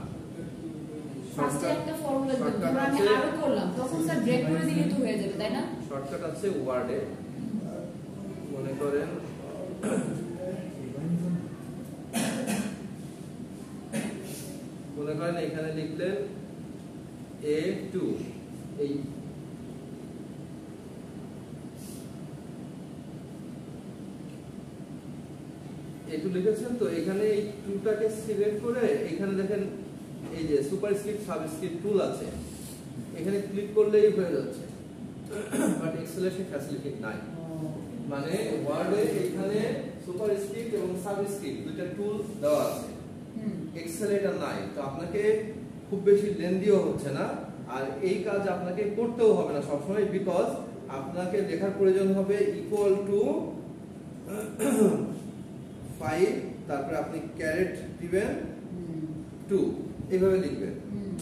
ফার্স্টে একটা ফর্মুলা দিন, তারপর আমি আরো করলাম, তখন স্যার ব্রেক করে দিলে তো হয়ে যাবে, তাই না? শর্টকাট আছে ওয়ার্ডে, মনে করেন এখানে লিখলেন a2, এই a2 লিখেছেন, তো এখানে এই 2টাকে সিলেক্ট করে এখানে দেখেন এই যে সুপার স্ক্রিপ্ট সাবস্ক্রিপ্ট টুল আছে, এখানে ক্লিক করলেই হয়ে যাচ্ছে, বাট এক্সেলে সেই ফ্যাসিলিটি নাই। মানে ওয়ার্ডে এখানে সুপার স্ক্রিপ্ট এবং সাবস্ক্রিপ্ট দুইটা টুল দেওয়া আছে, এক্সেলে এটা নাই। তো আপনাকে খুব বেশি লেন্দিও হচ্ছে না, আর এই কাজ আপনাকে করতেও হবে না সবসময়, বিকজ আপনাকে লেখার প্রয়োজন হবে ইকুয়াল টু 5 তারপরে আপনি ক্যারেট দিবেন 2 এইভাবে লিখবেন,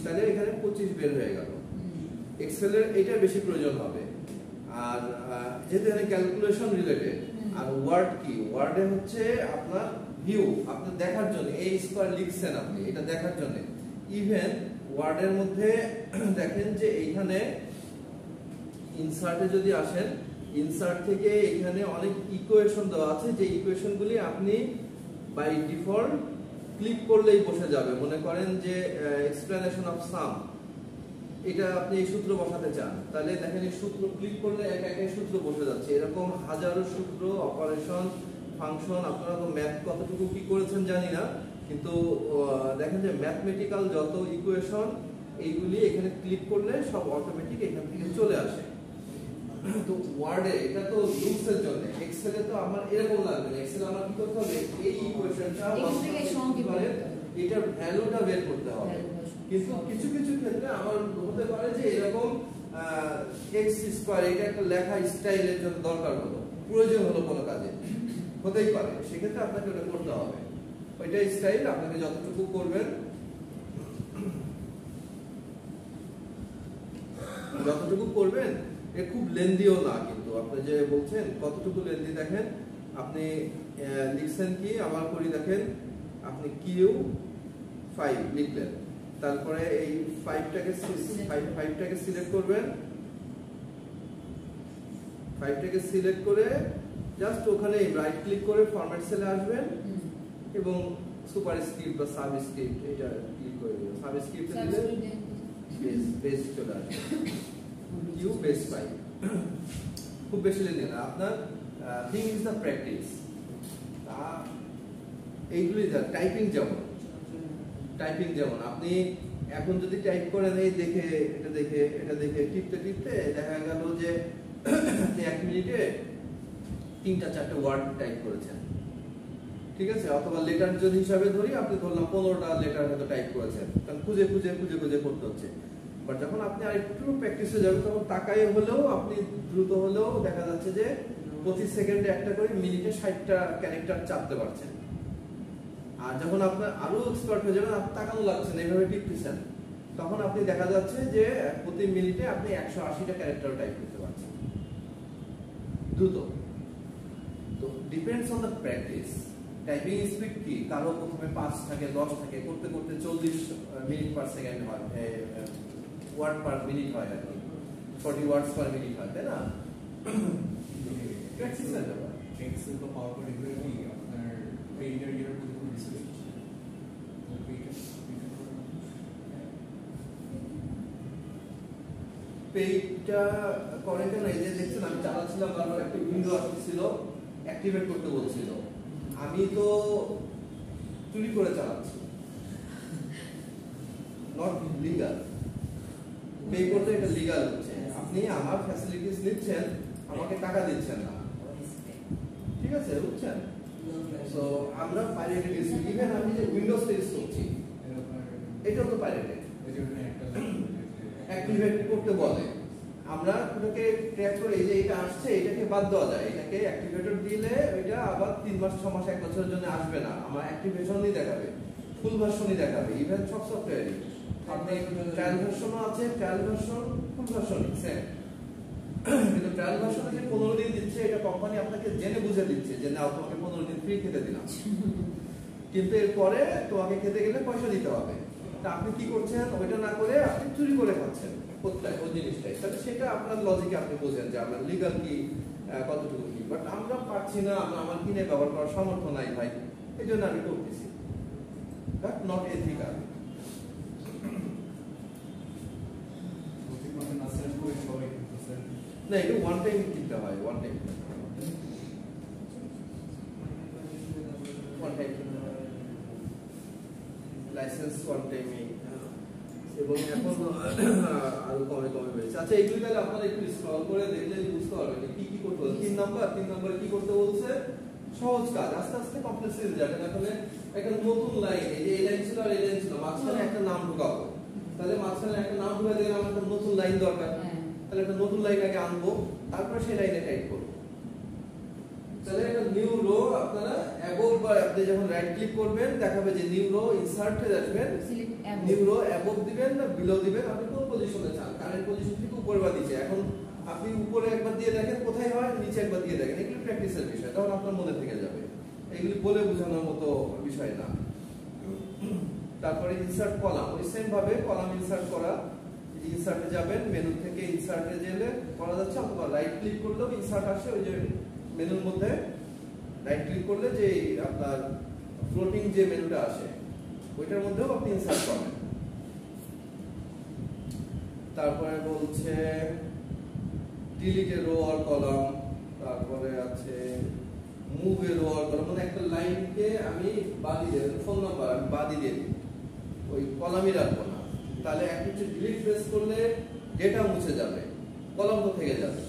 তাহলে এখানে 25 বের হয়ে গেল। এক্সেলের এটা বেশি প্রয়োজন হবে। আর যেহেতু এখানে ক্যালকুলেশন রিলেটেড, আর ওয়ার্ড কি, ওয়ার্ডে হচ্ছে আপনার ভিউ, আপনার দেখার জন্য এই স্কয়ার লিখছেন আপনি এটা দেখার জন্য। ইভেন ওয়ার্ডের মধ্যে দেখেন যে এইখানে ইনসার্টে যদি আসেন, ইনসার্ট থেকে এখানে অনেক ইকুয়েশন দেওয়া আছে, যে ইকুয়েশনগুলি আপনি বাই ডিফল্ট ক্লিক করলেই বসে যাবে। মনে করেন যে এক্সপ্লেনেশন অফ সাম, এটা আপনি এই সূত্র বসাতে চান, তাহলে দেখেন এই সূত্র ক্লিক করলে এক এক সূত্র বসে যাচ্ছে। এরকম হাজারো সূত্র, অপারেশন, ফাংশন, আপনারা তো ম্যাথ কতটুকু কি করেছেন জানি না, কিন্তু দেখেন যে ম্যাথমেটিক্যাল যত ইকুয়েশন এইগুলি এখানে ক্লিক করলে সব অটোমেটিক এখান থেকে চলে আসে। তো ওয়ার্ডে এটা তো লুপস এর জন্য, এক্সেলে তো আমার এরকম লাগবে না। এক্সেলে আমার কি করতে হবে, এই ইকুয়েশনটা এটার ভ্যালুটা বের করতে হবে। কিন্তু কিছু কিছু ক্ষেত্রে আমার হতে পারে যে এরকম এক্স স্কয়ার এটা একটা লেখা স্টাইলের জন্য দরকার হলো, প্রয়োজন হলো কোনো কাজে, হতেই পারে, সেক্ষেত্রে আপনাকে ওটা করতে হবে। ওইটা স্টাইল আপনাকে যতটুকু করবেন, যতটুকু করবেন এ খুব লেন্দিও না, কিন্তু আপনি যে বলছেন কতটুকু লেন্দি, দেখেন আপনি লিখছেন কি, আমার করি দেখেন আপনি Q5 লিখলেন, তারপরে এই 5টাকে সিলেক্ট করবেন, 5টাকে সিলেক্ট করে জাস্ট ওখানে রাইট ক্লিক করে ফরম্যাট সেলে আসবেন এবং সুপারস্ক্রিপ্ট বা সাবস্ক্রিপ্ট এটা ক্লিক করে দিবেন। সাবস্ক্রিপ্টে দিলে বেস চলে আসবে, Q base 5 খুব বেশি লেগে না আপনার। Thing is the practice. এইগুলি যা টাইপিং, যেমন আপনি এখন যদি টাইপ করেন এই দেখে এটা দেখে টিপতে দেখা গেল যে আপনি 1 মিনিটে 3-4টা ওয়ার্ড টাইপ করেছেন, ঠিক আছে, অথবা লেটার যদি হিসাবে ধরি আপনি ধরলাম 15টা লেটার হয়তো টাইপ করেছেন, কারণ খুঁজে করতে হচ্ছে। বাট যখন আপনি আরেকটু প্র্যাকটিসে যাবেন তখন তাকায় হলেও আপনি দ্রুত হলেও দেখা যাচ্ছে যে প্রতি সেকেন্ডে একটা করে মিনিটে 60টা ক্যারেক্টার চাপতে পারছেন। আর যখন আপনার আরো এক্সপার্ট হয়ে যাবেন, আপনি তাকানো লাগছে না, এইভাবে টিপতেছেন, তখন আপনি দেখা যাচ্ছে যে প্রতি মিনিটে আপনি 180টা ক্যারেক্টার টাইপ করতে পারছেন দ্রুত। তো depends on the practice. Typing speed কি, কারো প্রথমে 5 থাকে 10 থাকে, করতে 40 মিনিট পার সেকেন্ড হয়, ওয়ার্ড পার মিনিট হয় আর কি, 40 ওয়ার্ডস পার মিনিট হয়, তাই না? প্র্যাকটিস না যাবে। এক্সেল তো পাওয়ার পয়েন্ট এগুলো কি আপনার পেইন্টার ইয়ার মধ্যে কোনো রিসার্চ পেইডটা করেন কেন, এই যে দেখছেন আমি চালাচ্ছিলাম, বারবার একটা উইন্ডো আসছিল, অ্যাক্টিভেট করতে বলছিল, আমি তো চুরি করে চালাচ্ছি, নট লিগাল। পে করতে এটা লিগাল হচ্ছে, আপনি আমার ফ্যাসিলিটিস নিচ্ছেন, আমাকে টাকা দিচ্ছেন না, ঠিক আছে, বুঝছেন? সো আমরা পাইরেটেড ইউজ, ইভেন আমি যে উইন্ডোজ ইউজ করছি এটাও তো পাইরেটেড, অ্যাক্টিভেট করতে বলে। আমরা এটাকে ট্র্যাক করে, এই যে এটা আসছে এটাকে বাদ দেওয়া যায়, এটাকে অ্যাক্টিভেটর দিলে এটা আবার 3 মাস 6 মাস 1 বছরের জন্য আসবে না, আমার অ্যাক্টিভেশনই দেখাবে, ফুল ভার্সনই দেখাবে। ইভেন সব সফটওয়্যারই আপনি ট্রায়াল ভার্সনও আছে, ট্রায়াল ভার্সন ফুল ভার্সন সেম, কিন্তু ট্রায়াল ভার্সনে যে 15 দিন দিচ্ছে এটা কোম্পানি আপনাকে জেনে বুঝে দিচ্ছে যে না তোমাকে 15 দিন ফ্রি খেতে দিলাম, কিন্তু এরপরে তোমাকে খেতে গেলে পয়সা দিতে হবে। তা আপনি কি করছেন, ওইটা না করে আপনি চুরি করে খাচ্ছেন কোথায় ওই জিনিসটাই, তাহলে সেটা আপনার লজিকে আপনি বোঝেন যে আপনার লিগাল কি, কতটুকু কি। বাট আমরা পারছি না, আমার কিনে ব্যবহার করার সামর্থ্য নাই ভাই, এই জন্য আমি করতেছি, বাট নট এথিক্যাল। না, এটা ওয়ান টাইম কিনতে হয়, ওয়ান টাইম লাইসেন্স ওয়ান টাইমে, এবং এখন আরো কমে বেড়েছে। আচ্ছা, এগুলি তাহলে আপনারা একটু স্ক্রল করে দেখলে বুঝতে পারবেন কি কি করতে হবে। 3 নাম্বার কি করতে বলছে, সহজ কাজ, আস্তে আস্তে কমপ্লেক্স হয়ে যাবে। এখন একটা নতুন লাইন, এই যে এই লাইন ছিল আর এই লাইন ছিল, মাঝখানে একটা নাম ঢুকাবো, তাহলে মাঝখানে একটা নাম ঢুকাতে গেলে আমার একটা নতুন লাইন দরকার, তাহলে একটা নতুন লাইন আগে আনবো, তারপরে সেই লাইনে টাইপ করবো। তাহলে একটা নিউ রো আপনারা অ্যাবভ বা আপনি যখন রাইট ক্লিক করবেন দেখাবে যে নিউ রো ইনসার্টে আসবেন, সিলেক্ট নিউ রো অ্যাবভ দিবেন না বিলো দিবেন, আপনি কোন পজিশনে চান, কারেন্ট পজিশন থেকে উপরে বা নিচে। এখন আপনি উপরে একবার দিয়ে দেখেন কোথায় হয়, নিচে একবার দিয়ে দেখেন, এগুলো প্র্যাকটিসের বিষয়, তখন আপনার মনে থেকে যাবে, এগুলি বলে বোঝানোর মতো বিষয় না। তারপরে ইনসার্ট কলাম, ওই সেম ভাবে কলাম ইনসার্ট করা, ইনসার্টে যাবেন, মেনু থেকে ইনসার্টে গেলে করা যাচ্ছে, অথবা রাইট ক্লিক করলেও ইনসার্ট আসে, ওই যে মেনুর মধ্যে রাইট ক্লিক করলে যে আপনার ফ্লোটিং যে মেনুটা আসে ওইটার মধ্যেও আপনি ইনসার্ট করবেন। তারপরে বলছে delete a row or column, তারপরে আছে move a row or column, মানে একটা লাইনকে আমি বাদি দিয়ে ফোন নাম্বার আমি বাদি দিয়ে দিই, ওই কলামই রাখবো না, তাহলে এক কিছু ডিলিট প্রেস করলে ডেটা মুছে যাবে, কলাম তো থেকে যাবে।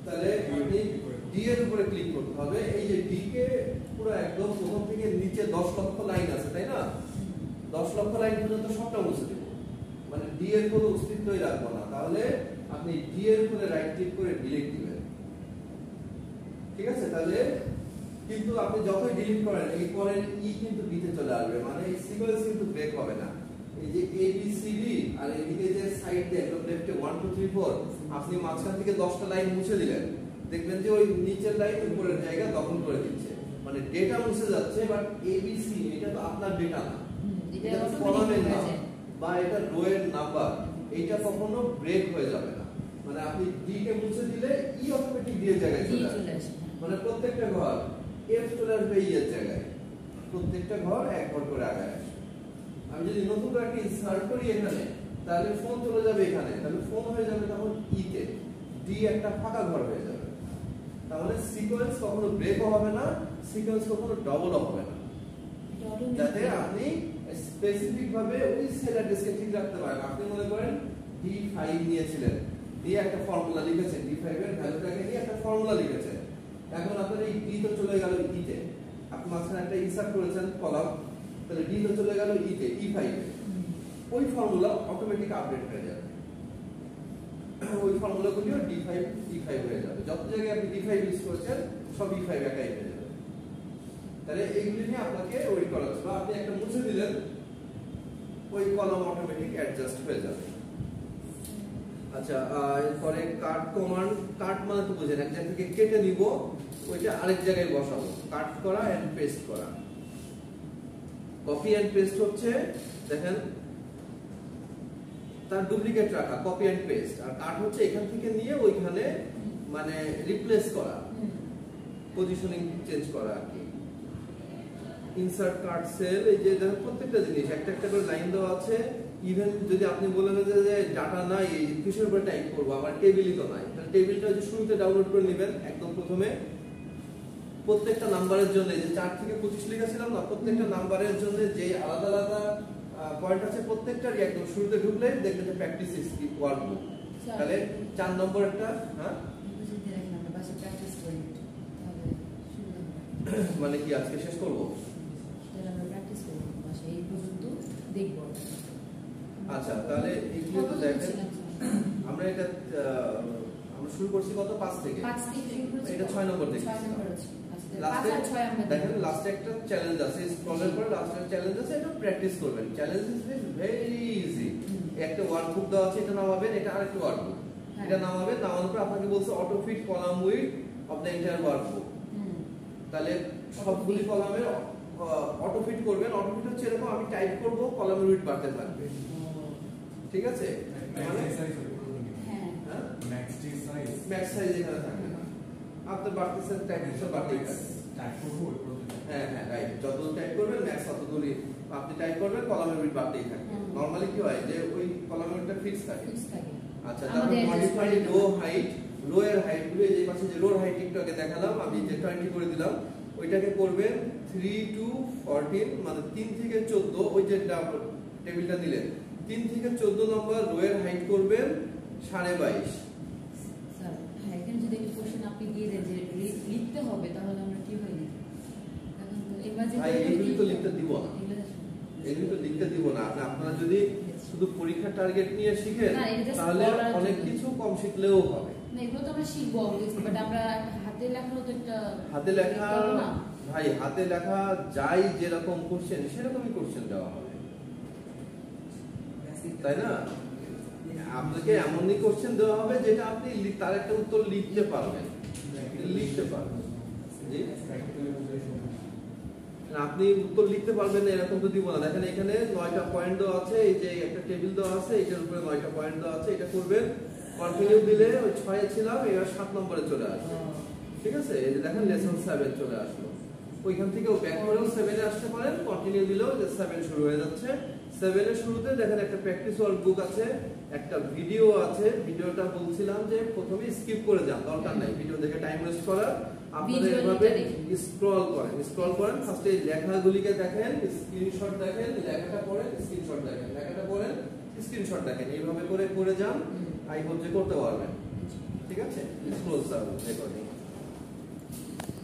তাহলে আপনি ডি এর উপরে ক্লিক করতে হবে, এই যে ডি কে পুরো একদম প্রথম থেকে নিচে 10 লক্ষ লাইন আছে তাই না, 10 লক্ষ লাইন পর্যন্ত সবটা মুছে দেব, মানে ডি এর কোনো অস্তিত্বই রাখবো না। তাহলে আপনি ডি এর উপরে রাইট ক্লিক করে ডিলিট দিবেন, ঠিক আছে? তাহলে কিন্তু আপনি যতই ডিলিট করেন এই পরের ই কিন্তু বি তে চলে আসবে, মানে এই সিকোয়েন্স কিন্তু ব্রেক হবে না। এই যে এ বি সি ডি আর এদিকে যে সাইড দিয়ে একদম লেফটে 1 2 3 4 আপনি মাঝখান থেকে 10টা লাইন মুছে দিলেন, দেখবেন যে ওই নিচের লাইন উপরের জায়গা দখল করে দিচ্ছে, মানে ডেটা মুছে যাচ্ছে, বাট এ বি সি এটা তো আপনার ডেটা না, এটা কলামের নাম বা এটা রো এর নাম্বার, এইটা কখনো ব্রেক হয়ে যাবে না। মানে আপনি ডি কে মুছে দিলে ই অটোমেটিক ডি এর জায়গায় চলে আসবে, মানে প্রত্যেকটা ঘর এফ চলে আসবে ই এর জায়গায়, প্রত্যেকটা ঘর এক ঘর করে আগায় আসবে। আমি যদি নতুন করে একটা ইনসার্ট করি এখানে, তাহলে ফোন চলে যাবে এখানে, তাহলে ফোন হয়ে যাবে তখন ই তে, ডি একটা ফাঁকা ঘর হয়ে যাবে। তাহলে সিকোয়েন্স কখনো ব্রেকও হবে না, সিকোয়েন্স কখনো ডবলও হবে না, যাতে আপনি স্পেসিফিক ভাবে ওই সেল অ্যাড্রেসকে ঠিক রাখতে পারেন। আপনি মনে করেন D5 নিয়েছিলেন, দিয়ে একটা ফর্মুলা লিখেছেন, D5 এর ভ্যালুটাকে নিয়ে একটা ফর্মুলা লিখেছেন, এখন আপনার এই D তো চলে গেল E তে, আপনি মাঝখানে একটা ইনসার্ট করেছেন কলাম, তাহলে D তো চলে গেল E তে, E5 এ, ওই ফর্মুলা অটোমেটিক আপডেট হয়ে যাবে, ওই ফর্মুলাগুলিও D5 E5 হয়ে যাবে, যত জায়গায় আপনি D5 ইউজ করেছেন সব E5 একাই হয়ে যাবে। তাহলে এইগুলি নিয়ে আপনাকে ওই করা আছে, বা আপনি একটা মুছে দিলেন ওই কলাম অটোমেটিক অ্যাডজাস্ট হয়ে যাবে। আচ্ছা, এরপরে কাট কমান্ড, কাট মানে তো বুঝেন এক জায়গা থেকে কেটে নিব ওইটা আরেক জায়গায় বসাবো, কাট করা এন্ড পেস্ট করা। কপি এন্ড পেস্ট হচ্ছে দেখেন তার ডুপ্লিকেট রাখা, কপি এন্ড পেস্ট, আর কাট হচ্ছে এখান থেকে নিয়ে ওইখানে মানে রিপ্লেস করা, পজিশনিং চেঞ্জ করা আর কি। ইনসার্ট কাট সেল, এই যে দেখেন প্রত্যেকটা জিনিস একটা একটা করে লাইন দেওয়া আছে, ইভেন যদি আপনি বলেন যে ডাটা নাই এই কিসের উপরে টাইপ করব, আমার টেবিলই তো নাই, তাহলে টেবিলটা যে শুরুতে ডাউনলোড করে নেবেন একদম প্রথমে, প্রত্যেকটা নাম্বারের জন্য যে 4 থেকে 25 লিখেছিলাম না, প্রত্যেকটা নাম্বারের জন্য যে আলাদা আলাদা পয়েন্ট আছে প্রত্যেকটারই একদম শুরুতে ঢুকলে দেখবেন যে প্র্যাকটিস ওয়ার্কবুক, তাহলে 4 নম্বর একটা, হ্যাঁ মানে কি আজকে শেষ করব? আচ্ছা, তাহলে এইগুলো তো দেখেন আমরা এটা আমরা শুরু করছি কত 5 থেকে, এটা 6 নম্বর থেকে, লাস্টে দেখেন লাস্টে একটা চ্যালেঞ্জ আছে, স্ক্রলের পরে লাস্টে চ্যালেঞ্জ আছে, এটা প্র্যাকটিস করবেন। চ্যালেঞ্জ ইজ ভেরি ইজি, একটা ওয়ার্কবুক দেওয়া আছে, এটা নামাবেন, এটা আরেকটা ওয়ার্কবুক, এটা নামাবেন, নামানোর পর আপনাকে বলছে auto fit column width of the entire workbook, তাহলে সবগুলি কলামের অটো ফিট করবেন। অটো ফিট হচ্ছে এরকম, আমি টাইপ করব কলামের উইথ বাড়তে থাকবে, ঠিক আছে? মানে ম্যাক্স সাইজ এখানে থাকবে না, আপনার বাড়তেছে টাইপ বাড়তেই থাকবে, টাইপ করব হ্যাঁ হ্যাঁ রাইট, যত টাইপ করবেন ম্যাক্স ততগুলি আপনি টাইপ করবেন, কলামের উইথ বাড়তেই থাকবে। নরমালি কি হয় যে ওই কলামের উইথটা ফিক্স থাকে। আচ্ছা, তারপর মডিফাই রো হাইট, রো এর হাইট গুলো এই পাশে যে রো হাইট একটু আগে দেখালাম আমি, যে 20 করে দিলাম, ওইটাকে করবেন 3 to 14, মানে 3 থেকে 14, ওই যে টেবিলটা দিলেন 3 থেকে 14 নম্বর রো এর হাইট করবেন 22.5। স্যার হ্যাঁ, এখানে যদি একটা কোশ্চেন আপনি দিয়ে দেন যে লিখতে হবে, তাহলে আমরা কিভাবে লিখব? এখন তো ইমাজিন ভাই এগুলি তো লিখতে দিব না, এগুলি তো লিখতে দিব না। আপনারা যদি শুধু পরীক্ষার টার্গেট নিয়ে শিখেন তাহলে অনেক কিছু কম শিখলেও হবে। না এগুলো তো আমরা শিখবো obviously, but আমরা হাতে লেখাও তো একটা হাতে লেখা করবো না। ভাই হাতে লেখা যাই যেরকম কোশ্চেন সেরকমই কোশ্চেন দেওয়া হবে, তাই না? আপনাকে এমনই কোশ্চেন দেওয়া হবে যেটা আপনি তার একটা উত্তর লিখতে পারবেন, লিখতে পারবেন। জি, আপনি উত্তর লিখতে পারবেন না এরকম তো দিব না। দেখেন এখানে 9টা পয়েন্ট দেওয়া আছে, এই যে একটা টেবিল দেওয়া আছে, এটার উপরে 9টা পয়েন্ট দেওয়া আছে, এটা করবেন। কন্টিনিউ দিলে ওই 6 এ ছিলাম, এবার 7 নম্বরে চলে আসবে। ঠিক আছে, এই যে দেখেন লেসন 7 চলে আসলো। ওইখান থেকেও ব্যাক করেও 7 এ আসতে পারেন, কন্টিনিউ দিলেও যে 7 শুরু হয়ে যাচ্ছে। 7 এর শুরুতে দেখেন একটা প্র্যাকটিস ওয়ার্কবুক আছে, একটা ভিডিও আছে। ভিডিওটা বলছিলাম যে প্রথমে স্কিপ করে যান, দরকার নাই ভিডিও দেখে টাইম ওয়েস্ট করার। আপনারা এভাবে স্ক্রল করেন, ফার্স্টে এই লেখাগুলিকে দেখেন, স্ক্রিনশট দেখেন, লেখাটা পড়েন, স্ক্রিনশট দেখেন, লেখাটা পড়েন, স্ক্রিনশট দেখেন, এইভাবে করে যান। আই হোপ যে করতে পারবেন। ঠিক আছে, স্ক্রল সার্ভ রেকর্ডিং।